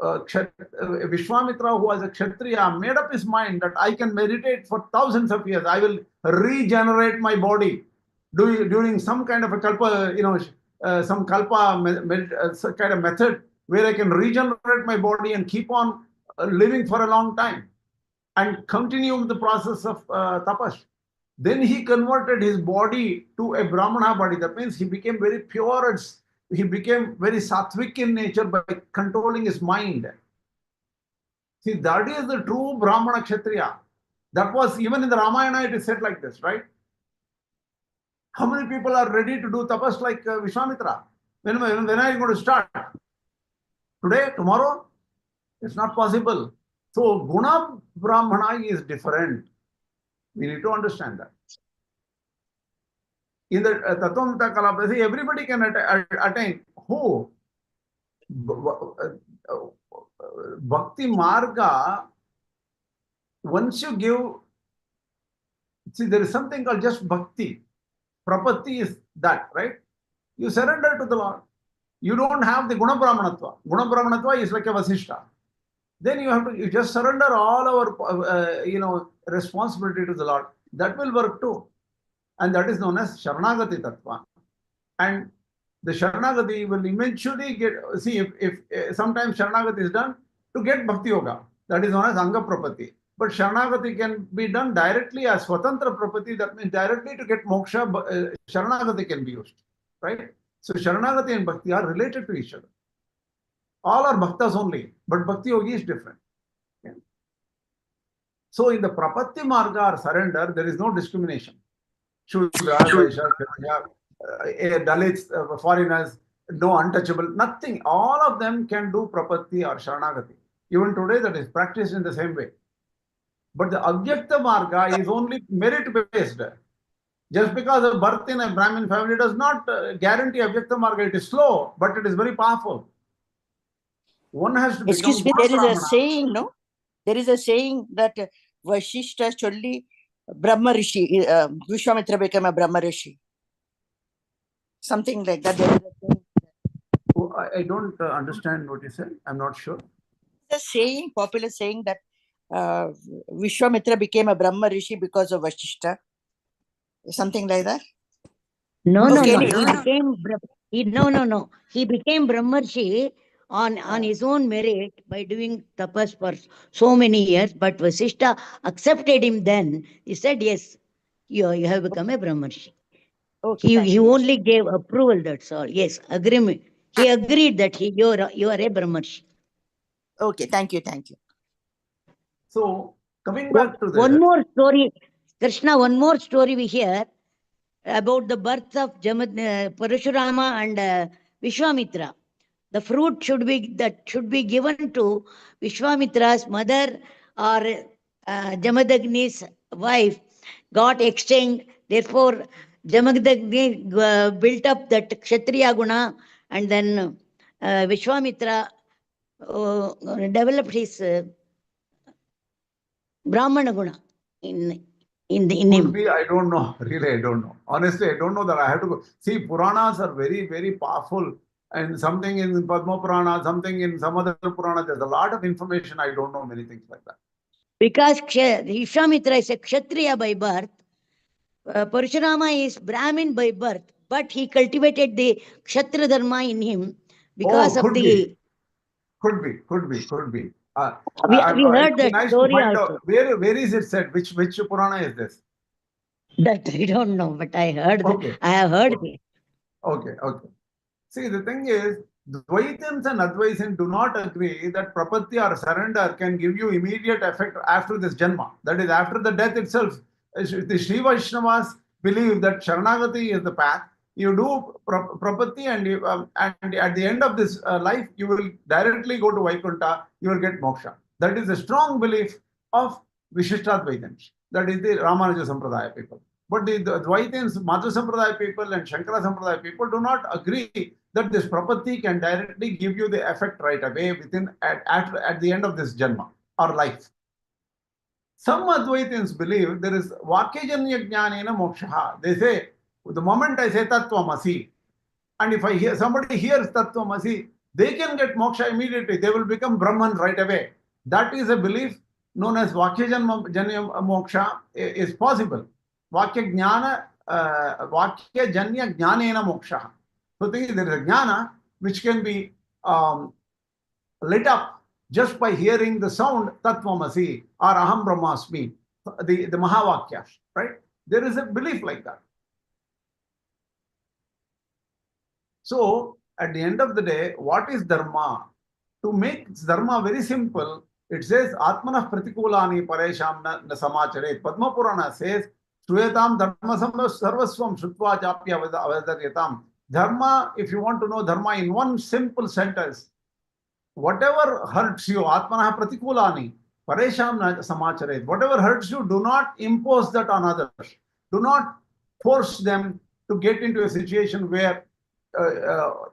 Vishwamitra, who was a Kshatriya, made up his mind that I can meditate for thousands of years. I will regenerate my body during some kind of a kalpa, some kalpa kind of method where I can regenerate my body and keep on living for a long time and continue the process of tapas. Then he converted his body to a Brahmana body. That means he became very pure and he became very sattvic in nature by controlling his mind. See, that is the true Brahmana Kshatriya. That was, even in the Ramayana, it is said like this, right? How many people are ready to do tapas like Vishwamitra? When are you going to start? Today, tomorrow, it's not possible. So Guna Brahmana is different. We need to understand that. In the Tatvamata Kalapasi, everybody can attain. Who? Bhakti Marga, once you give, see, there is something called just Bhakti. Prapatti is that, right? You surrender to the Lord. You don't have the Guṇa-based. Guṇa-based is like a Vasishta. Then you just surrender all our responsibility to the Lord. That will work too. And that is known as śaraṇāgati tattva. And the śaraṇāgati will eventually get, see, if sometimes śaraṇāgati is done to get bhakti-yoga. That is known as anga prapatti. But śaraṇāgati can be done directly as swatantra prapatti. That means directly to get moksha, śaraṇāgati can be used, right? So śaraṇāgati and bhakti are related to each other. All are bhaktas only, but bhakti yogi is different. Okay? So in the prapatti marga or surrender, there is no discrimination. Shudra, Vaishya, Dalits, foreigners, no untouchable, nothing. All of them can do prapatti or śaraṇāgati. Even today, that is practiced in the same way. But the avyakta marga is only merit-based. Just because of birth in a Brahmin family does not guarantee avyakta marga. It is slow, but it is very powerful. One has to become. Excuse me, there is a saying, no? There is a saying that Vasishta Cholli Brahma Rishi, Vishwamitra became a Brahma Rishi. Something like that. There is a saying. Oh, I don't understand what you said. I'm not sure. The saying, popular saying that Vishwamitra became a Brahma Rishi because of Vasishta. Something like that. No. Okay, He became Brahmarshi on his own merit by doing tapas for so many years. But Vasishta accepted him then. He said, yes, you have become a Brahmarshi. Okay, He only gave approval, that's all. Yes, agreement. He agreed that you are a Brahmarshi. Okay, thank you. So coming back to one more story, Krishna, one more story we hear about the birth of Parashurama and Vishwamitra. The fruit should be given to Vishwamitra's mother or Jamadagni's wife got exchanged. Therefore, Jamadagni built up that Kshatriya Guna, and then Vishwamitra developed his Brahmana Guna in him. I don't know. Really, I don't know. Honestly, I don't know that. I have to go. See, Puranas are very, very powerful. And something in Padma Purana, something in some other Purana, there's a lot of information. I don't know many things like that. Because Vishwamitra is a Kshatriya by birth, Parashurama is Brahmin by birth, but he cultivated the Kshatriya Dharma in him because of the... Could be. We heard that nice story to find also. Out. Where is it said? Which Purana is this? That I don't know, but I heard. Okay. I have heard it. Okay. See, the thing is, Dvaitins and Advaitins do not agree that Prapatti or surrender can give you immediate effect after this Janma. That is, after the death itself. The Sri Vaishnavas believe that śaraṇāgati is the path. You do Prapatti and at the end of this life, you will directly go to Vaikuntha, you will get moksha. That is a strong belief of Vishishtadvaitins. That is the Ramanuja Sampradaya people. But the Dvaitins, Madhva Sampradaya people and Shankara Sampradaya people do not agree that this Prapatti can directly give you the effect right away at the end of this Janma or life. Some Advaitins believe there is Vakyajanya Jnanena Moksha. They say, the moment I say Tattvamasi, and if somebody hears Tattvamasi, they can get moksha immediately. They will become Brahman right away. That is a belief known as Vakyajanya Moksha is possible. Vakyajanya Jnanena Moksha. So there is a jnana which can be lit up just by hearing the sound Tattvamasi or Aham Brahmasmi, the Mahavakyas, right? There is a belief like that. So at the end of the day, what is dharma? To make dharma very simple, it says Atmanah Pratikulani Paresham na Samacharet. Padma Purana says Shruyatam Dharma Sarvaswam Shrutva Japya Avadaryatam. Dharma, if you want to know dharma in one simple sentence, whatever hurts you, atmanah pratikulani, paresham samacharet, whatever hurts you, do not impose that on others. Do not force them to get into a situation where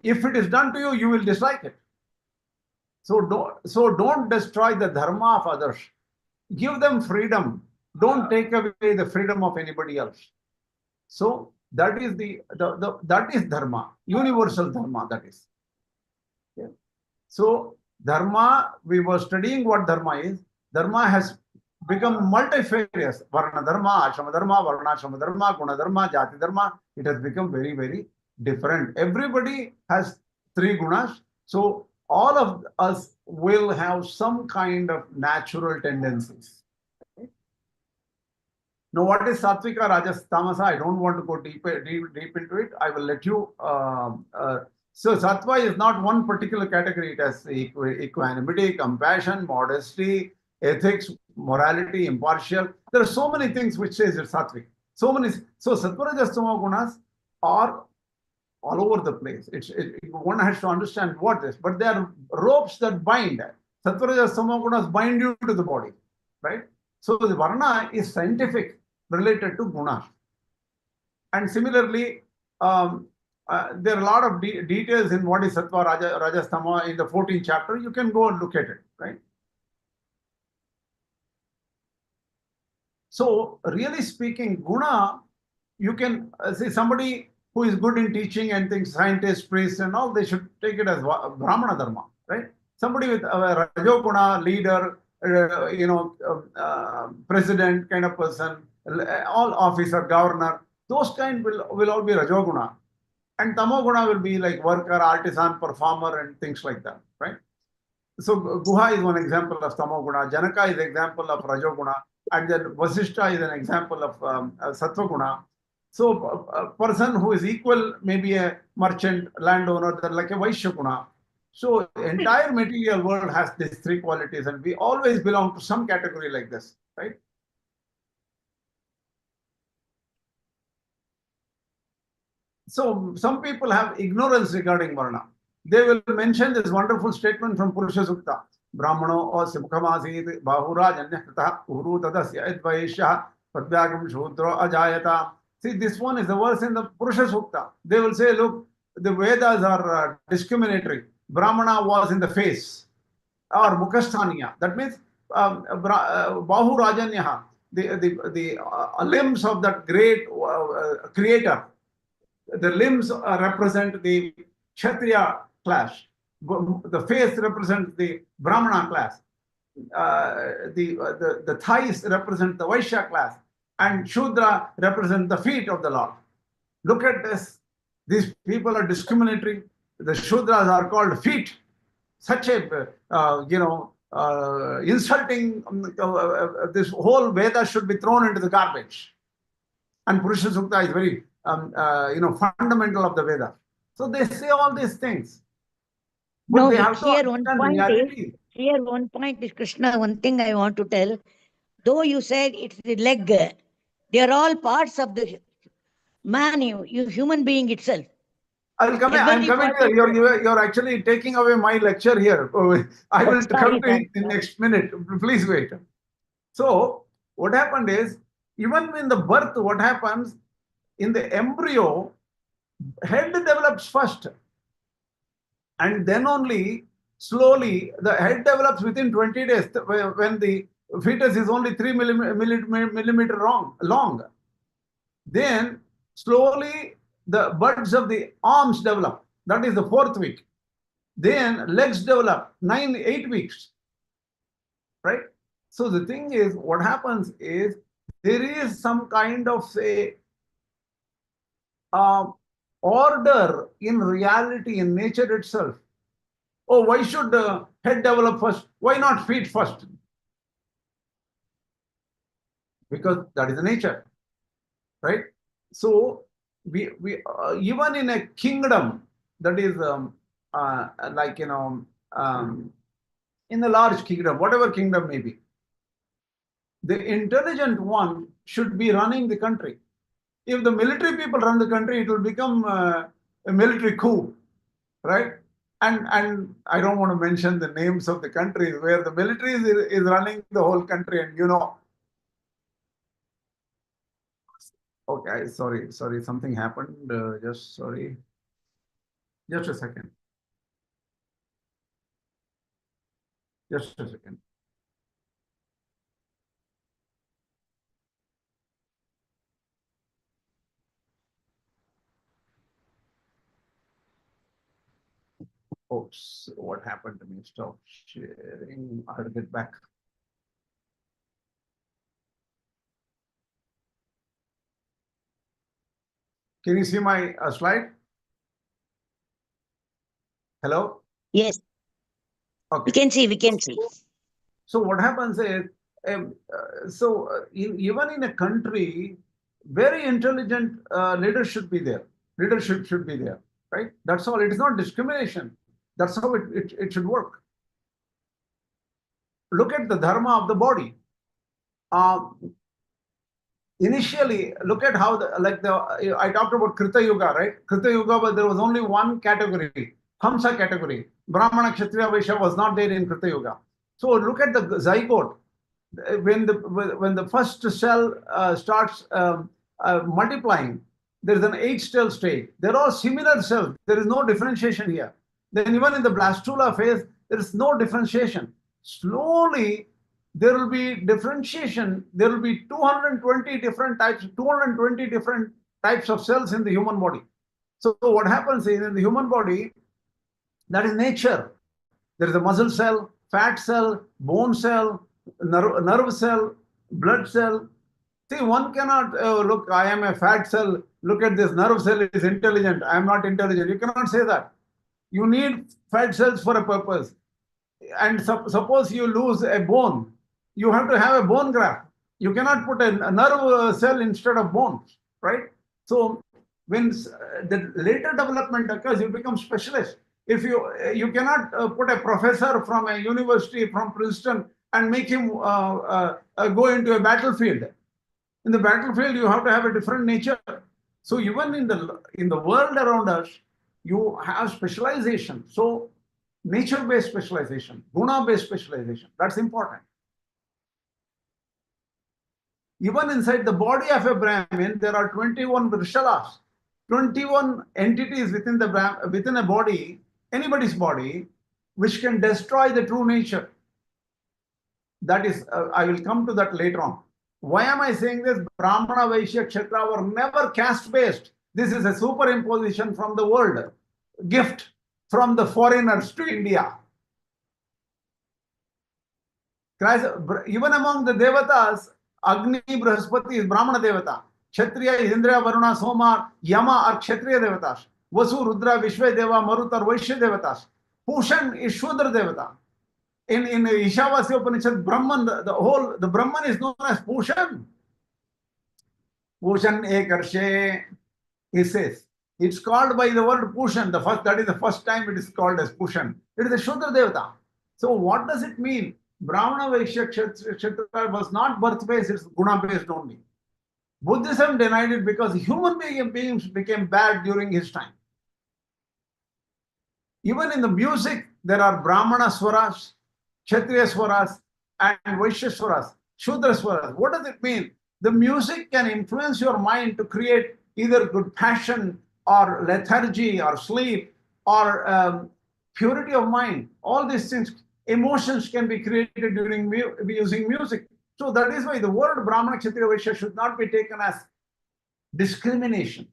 if it is done to you, you will dislike it. So don't destroy the dharma of others. Give them freedom. Don't take away the freedom of anybody else. So that is that is dharma, universal dharma. That is. Yeah. So dharma, we were studying what dharma is. Dharma has become multifarious. Varṇa-dharma, ashrama-dharma, Varṇāśrama-dharma, Guṇa-dharma, jati-dharma. It has become very, very different. Everybody has 3 gunas. So all of us will have some kind of natural tendencies. Okay? Now, what is Sattvika, Rajas, Tamasa? I don't want to go deep into it. I will let you. So Sattva is not one particular category. It has equanimity, compassion, modesty, ethics, morality, impartial. There are so many things which says it's Sattvic. So Sattva, Rajas, Tamo gunas are all over the place. One has to understand what this, but there are ropes that bind. Sattva, Rajas, Tamo gunas bind you to the body, right? So the Varna is scientific, related to gunas. And similarly, there are a lot of details in what is Sattva, Rajas, Tama in the 14th chapter. You can go and look at it, right? So really speaking, guna, you can see somebody who is good in teaching and things, scientists, priests and all, they should take it as brāhmaṇatva, right? Somebody with a rajoguna, leader, president kind of person, all officer, governor, those kind will all be rajoguna. And tamoguna will be like worker, artisan, performer and things like that, right? So Guha is one example of tamoguna, Janaka is an example of rajoguna, and then Vasishta is an example of sattvaguna. So a person who is equal, maybe a merchant, landowner, they're like a Vaishyaguna. So entire material world has these 3 qualities, and we always belong to some category like this, right? So some people have ignorance regarding Varna. They will mention this wonderful statement from Purusha Sukta. Brahmano asya mukhamāsīt bāhurājanya kṛtah uru tadasya edvaishya padvyāgam shudro ajayata. See, this one is the verse in the Purusha Sukta. They will say, look, the Vedas are discriminatory. Brahmana was in the face, or mukhasthaniya. That means bahurajanya, the limbs of that great creator. The limbs represent the Kshatriya class. The face represents the Brahmana class. The thighs represent the Vaishya class. And Shudra represent the feet of the Lord. Look at this. These people are discriminatory. The Shudras are called feet. Such a, insulting, this whole Veda should be thrown into the garbage. And Purusha Sukta is very, fundamental of the Veda. So they say all these things. But No, they have here to one understand point is, Krishna, one thing I want to tell. Though you said it's the leg, they are all parts of the man, you human being itself. I'm coming to you're actually taking away my lecture here. I will come to it in the next minute. Please wait. So what happened is, even in the birth, what happens in the embryo, head develops first. And then only slowly the head develops within 20 days when the fetus is only 3 millimeter long. Then slowly the buds of the arms develop. That is the 4th week. Then legs develop 8 weeks. Right? So the thing is, what happens is there is some kind of order in reality, in nature itself. Oh, why should the head develop first? Why not feet first? Because that is the nature, right? So we even in a kingdom that is in a large kingdom, whatever kingdom may be, the intelligent one should be running the country. If the military people run the country, it will become a military coup, right? And I don't want to mention the names of the countries where the military is running the whole country, and okay, sorry, something happened. Just a second. Just a second. Oops, what happened to me? Stop sharing. I have to get back. Can you see my slide? Hello? Yes, we Okay. can see, we can see. So what happens is, even in a country, very intelligent leadership should be there. Leadership should be there, right? That's all. It is not discrimination. That's how it should work. Look at the dharma of the body. Initially, look at how I talked about Kṛta-yuga, right? Kṛta-yuga, but there was only one category, haṃsa category. Brahmana, Kshatriya, Vaishya was not there in Kṛta-yuga. So look at the zygote. When the first cell starts multiplying, there is an 8-cell stage. They're all similar cells. There is no differentiation here. Then even in the blastula phase, there is no differentiation. Slowly, there will be differentiation. There will be 220 different types of cells in the human body. So what happens is, in the human body, that is nature. There is a muscle cell, fat cell, bone cell, nerve cell, blood cell. See, one cannot look, I am a fat cell, look at this nerve cell is intelligent, I am not intelligent. You cannot say that. You need fat cells for a purpose. And suppose you lose a bone, you have to have a bone graft. You cannot put a nerve cell instead of bones, right? So when the later development occurs, you become specialist. If you cannot put a professor from a university, from Princeton, and make him go into a battlefield. In the battlefield, you have to have a different nature. So even in the world around us, you have specialization. So nature-based specialization, Guṇa-based specialization, that's important. Even inside the body of a Brahmin, there are 21 vrishalas, 21 entities within a body, anybody's body, which can destroy the true nature. That is, I will come to that later on. Why am I saying this? Brahmana, Vaishya, Kshatriya were never caste-based. This is a superimposition from the world, gift from the foreigners to India. Even among the devatas, Agni, Brahaspati is Brahmana devata. Kshatriya is Indra, Varuna, Soma, Yama are Kshatriya devatas. Vasu, Rudra, Vishwa Deva, Marut are Vaishya devatas. Pushan is Shudra devata. In Ishavasya Upanishad, Brahman, the Brahman is known as Pushan. Pushan Ekarshe, he says. It's called by the word Pushan. That is the first time it is called as Pushan. It is a Shudra devata. So what does it mean? Brahmana, Vaishya, Kshatriya was not birth-based, it's Guṇa-based only. Buddhism denied it because human beings became bad during his time. Even in the music, there are Brahmana swaras, Kshatriya swaras, and Vaishya swaras, Shudra swaras. What does it mean? The music can influence your mind to create either good passion or lethargy or sleep or purity of mind. All these things, emotions can be created during using music. So that is why the word Brahmana, Kshatriya, Vaishya should not be taken as discrimination.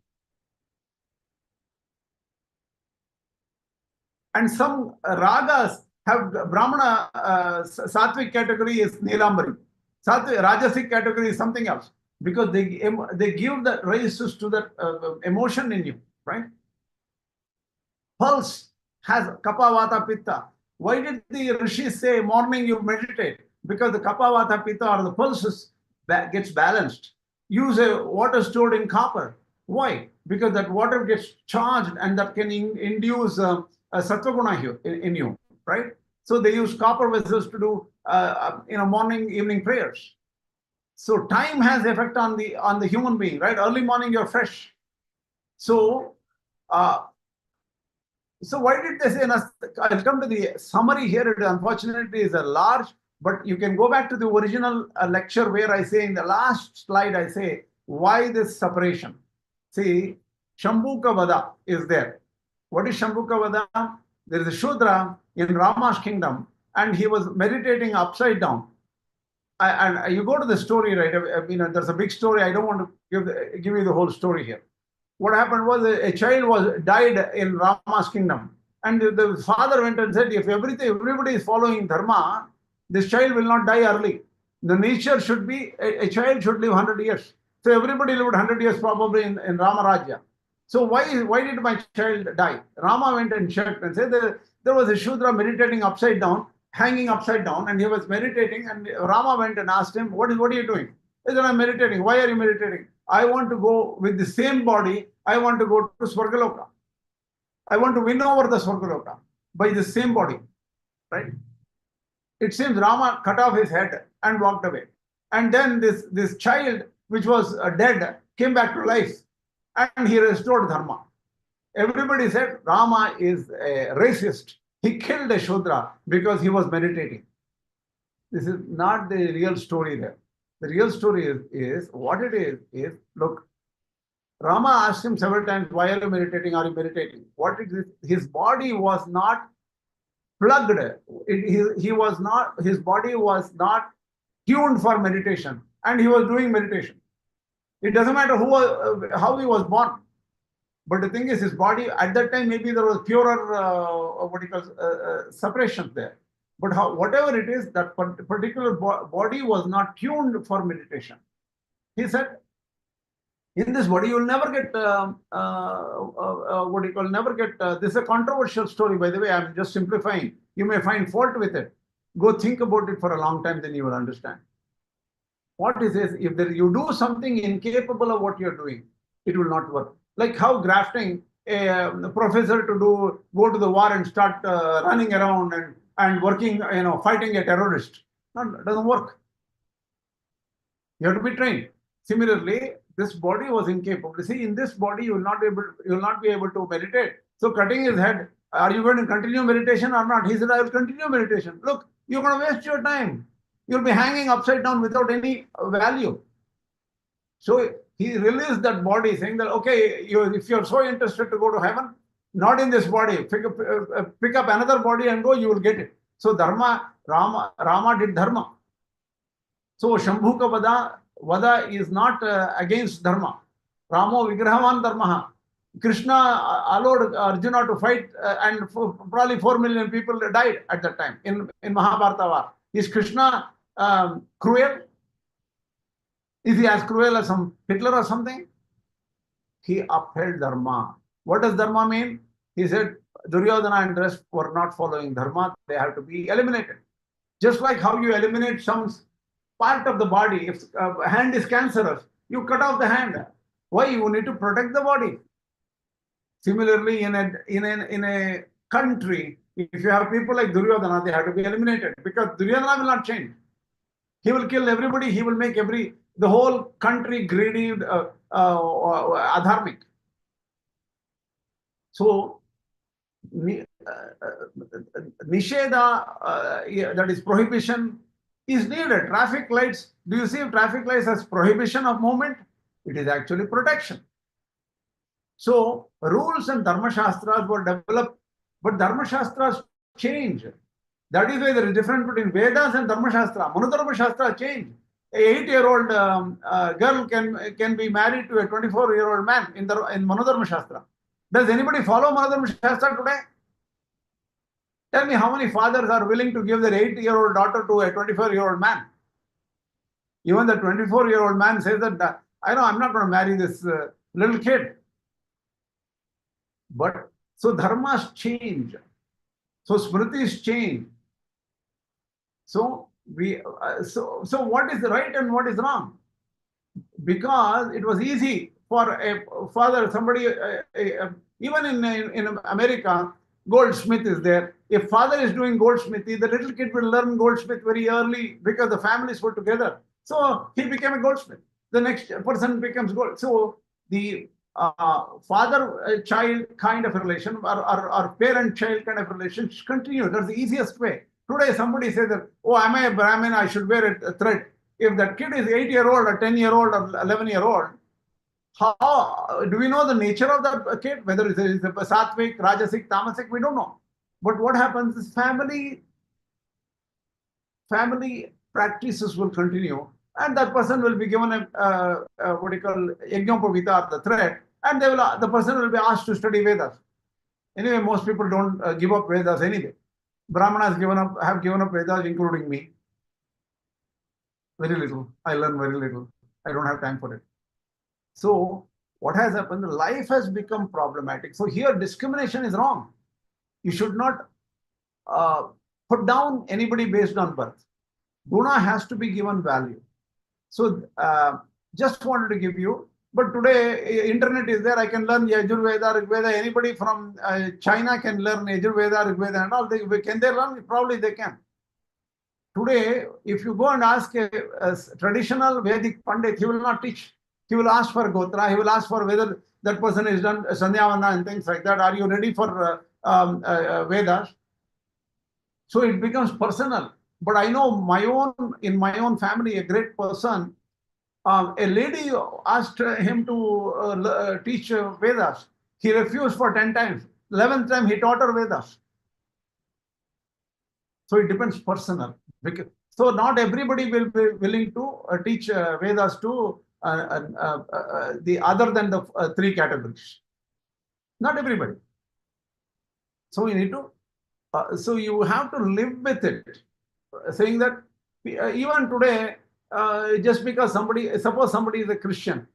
And some ragas have Brahmana Sattvic category is Nilambari. Rajasic category is something else because they give the races to that emotion in you, right? Pulse has Kapha, Vata, Pitta. Why did the rishis say morning you meditate? Because the Kapha, Vata, Pitta or the pulses gets balanced. Use a water stored in copper. Why? Because that water gets charged and that can induce a sattva guna in you, right? So they use copper vessels to do morning, evening prayers. So time has effect on the human being, right? Early morning you're fresh. So So why did they say, I'll come to the summary here. It unfortunately is a large, but you can go back to the original lecture where I say in the last slide, I say, why this separation? See, Śambūka Vada is there. What is Śambūka Vada? There is a Shudra in Rama's kingdom, and he was meditating upside down. And you go to the story, right? There's a big story. I don't want to give you the whole story here. What happened was a child died in Rama's kingdom, and the father went and said, if everybody is following dharma, this child will not die early. The nature should be a child should live 100 years. So everybody lived 100 years probably in Ramarajya. So why did my child die? Rama went and checked and said there was a Shudra meditating upside down, hanging upside down, and he was meditating, and Rama went and asked him, what are you doing? He said, I'm meditating. Why are you meditating? I want to go with the same body. I want to go to Swargaloka. I want to win over the Swargaloka by the same body, right? It seems Rama cut off his head and walked away. And then this child, which was dead, came back to life, and he restored dharma. Everybody said Rama is a racist. He killed a Shudra because he was meditating. This is not the real story there. The real story is what it is, look, Rama asked him several times, why are you meditating? Are you meditating? What is it? His body was not plugged. His body was not tuned for meditation, and he was doing meditation. It doesn't matter how he was born. But the thing is, his body, at that time, maybe there was purer, separation there. But whatever it is, that particular body was not tuned for meditation. He said, in this body, you will never get, this is a controversial story, by the way. I'm just simplifying. You may find fault with it. Go think about it for a long time, then you will understand. What is this? If you do something incapable of what you're doing, it will not work. Like how grafting a professor to go to the war and start running around and working, fighting a terrorist. No, it doesn't work. You have to be trained. Similarly, this body was incapable. See, in this body, you will not be able to meditate. So cutting his head, are you going to continue meditation or not? He said, I will continue meditation. Look, you're going to waste your time. You'll be hanging upside down without any value. So he released that body, saying that, okay, if you're so interested to go to heaven, not in this body, pick up another body and go, you will get it. So Rama did dharma. So Śambūka Vada is not against dharma. Ramo Vigrahavan Dharmaha. Krishna allowed Arjuna to fight, and probably 4 million people died at that time in Mahabharata war. Is Krishna cruel? Is he as cruel as some Hitler or something? He upheld dharma. What does dharma mean? He said Duryodhana and the rest were not following dharma. They have to be eliminated. Just like how you eliminate some part of the body. If a hand is cancerous, you cut off the hand. Why? You need to protect the body. Similarly, in a country, if you have people like Duryodhana, they have to be eliminated, because Duryodhana will not change. He will kill everybody. He will make the whole country greedy, adharmic. So nisheda, that is prohibition, is needed. Traffic lights, do you see traffic lights as prohibition of movement? It is actually protection. So rules and dharma shastras were developed, but dharma shastras change. That is why there is a difference between Vedas and dharma shastra. Manudharma shastra change. A 8-year-old girl can be married to a 24-year-old man in Manudharma shastra. Does anybody follow Manudharma shastra today? Tell me how many fathers are willing to give their 8-year-old daughter to a 24-year-old man. Even the 24-year-old man says that, I know I'm not going to marry this little kid. But so dharmas change. So smritis change. So so what is right and what is wrong? Because it was easy for a father, somebody, even in America, goldsmith is there. If father is doing goldsmithy, the little kid will learn goldsmith very early because the families were together. So he became a goldsmith. The next person becomes gold. So the father-child kind of relation or parent-child kind of relation continue. That's the easiest way. Today, somebody says that, oh, am I a Brahmin? I should wear a thread. If that kid is 8-year-old or 10-year-old or 11-year-old, how do we know the nature of that kid? Whether it's a sattvic, rajasic, tamasic, we don't know. But what happens is family practices will continue, and that person will be given a what you call yajñopavita, the thread, and the person will be asked to study Vedas. Anyway, most people don't give up Vedas anyway. Brahmanas have given up Vedas, including me. Very little. I learn very little. I don't have time for it. So what has happened? Life has become problematic. So here discrimination is wrong. You should not put down anybody based on birth. Guna has to be given value. So just wanted to give you, but today internet is there. I can learn Yajurveda, Rigveda. Anybody from China can learn Yajurveda, Rigveda and all. Can they learn? Probably they can. Today, if you go and ask a traditional Vedic Pandit, he will not teach. He will ask for Gotra. He will ask for whether that person has done Sandhyavana and things like that. Are you ready for Vedas? So it becomes personal. But I know in my own family, a great person, a lady asked him to teach Vedas. He refused for 10 times. 11th time, he taught her Vedas. So it depends personal. So not everybody will be willing to teach Vedas to the other than the 3 categories. Not everybody. So you need to, so you have to live with it. Saying that even today, just because suppose somebody is a Christian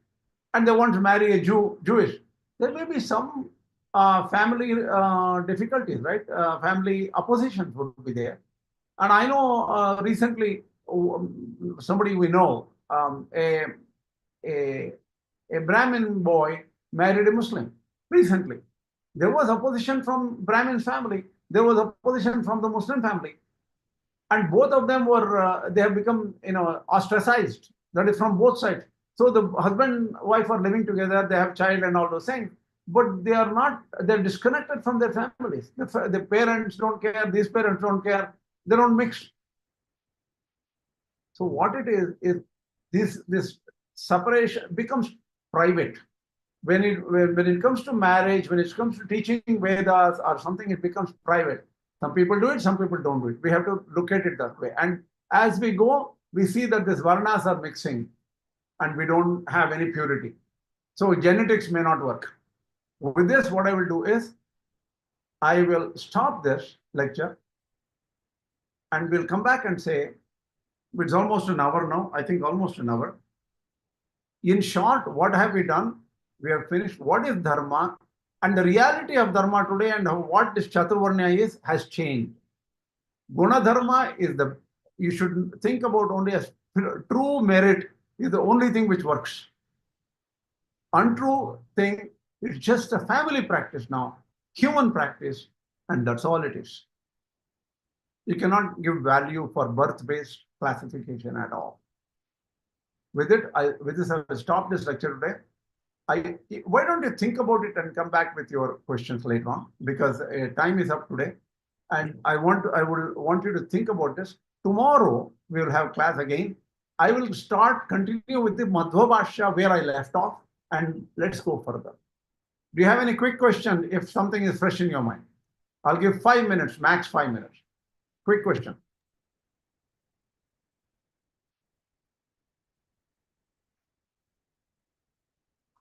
and they want to marry a Jewish, there may be some family difficulties, right? Family oppositions would be there. And I know recently somebody we know, a Brahmin boy married a Muslim recently. There was opposition from Brahmin's family. There was opposition from the Muslim family. And both of them were, they have become, ostracized. That is from both sides. So the husband and wife are living together, they have child and all those things, but they are not, they're disconnected from their families. The parents don't care, these parents don't care, they don't mix. So what it is this separation becomes private. When it comes to marriage, when it comes to teaching Vedas or something, it becomes private. Some people do it, some people don't do it. We have to look at it that way. And as we go, we see that these varnas are mixing and we don't have any purity. So genetics may not work. With this, what I will do is, I will stop this lecture and we'll come back and say, it's almost an hour now, I think almost an hour. In short, what have we done? We have finished what is dharma, and the reality of dharma today and what this Chaturvarnya is has changed. Guna dharma is you should think about only as true merit is the only thing which works. Untrue thing is just a family practice now, human practice, and that's all it is. You cannot give value for birth-based classification at all. With this, I will stop this lecture today. Why don't you think about it and come back with your questions later on, because time is up today, and I would want you to think about this. Tomorrow we will have class again. I will continue with the Madhvācārya where I left off, and let's go further. Do you have any quick question if something is fresh in your mind? I'll give 5 minutes, max 5 minutes. Quick question.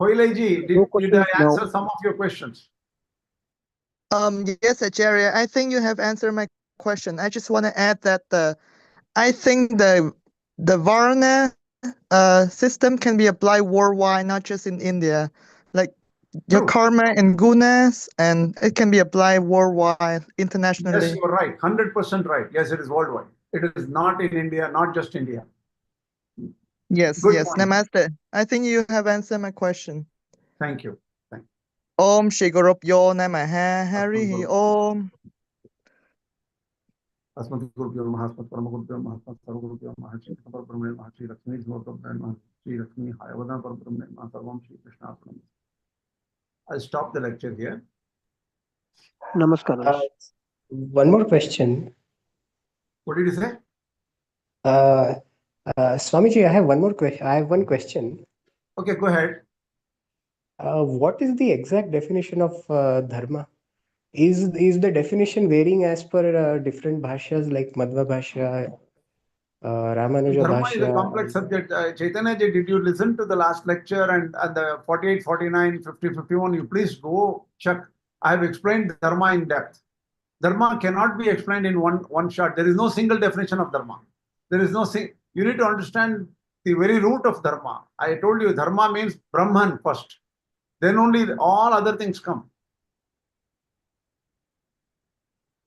Koileji, did I answer some of your questions? Yes, Acharya, I think you have answered my question. I just want to add that I think the Varna system can be applied worldwide, not just in India. Like your karma and gunas, and it can be applied worldwide, internationally. Yes, you're right. 100% right. Yes, it is worldwide. It is not in India, not just India. Yes, Good yes. point. Namaste. I think you have answered my question. Thank you. Om Shri Gurupyo Namaha Harihi Om. Asmat Gurupyo Namaha, Asmat Paramagurupyo Namaha, Asmat Sarvagurupyo Namaha, Shri Parabrahmane Namaha, Shri Lakshmi Namaha, Shri Lakshmi Hayavadana Parabrahmane Namaha, Sarvam Shri Krishna Arpanam. I'll stop the lecture here. Namaskaram. One more question. What did you say? Swamiji, I have one more question. I have one question. Okay, go ahead. What is the exact definition of dharma? Is the definition varying as per different bhashyas like Madhva Bhashya, Ramanuja Dharma is a Bhashya? complex subject. Chaitanya ji, did you listen to the last lecture and the 48, 49, 50, 51? You please go check. I have explained dharma in depth. Dharma cannot be explained in one shot. There is no single definition of dharma. There is no you need to understand the very root of dharma. I told you dharma means Brahman first. Then only all other things come.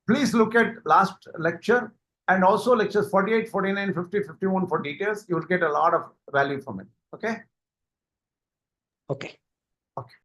Please look at last lecture and also lectures 48, 49, 50, 51 for details. You will get a lot of value from it. Okay? Okay. Okay.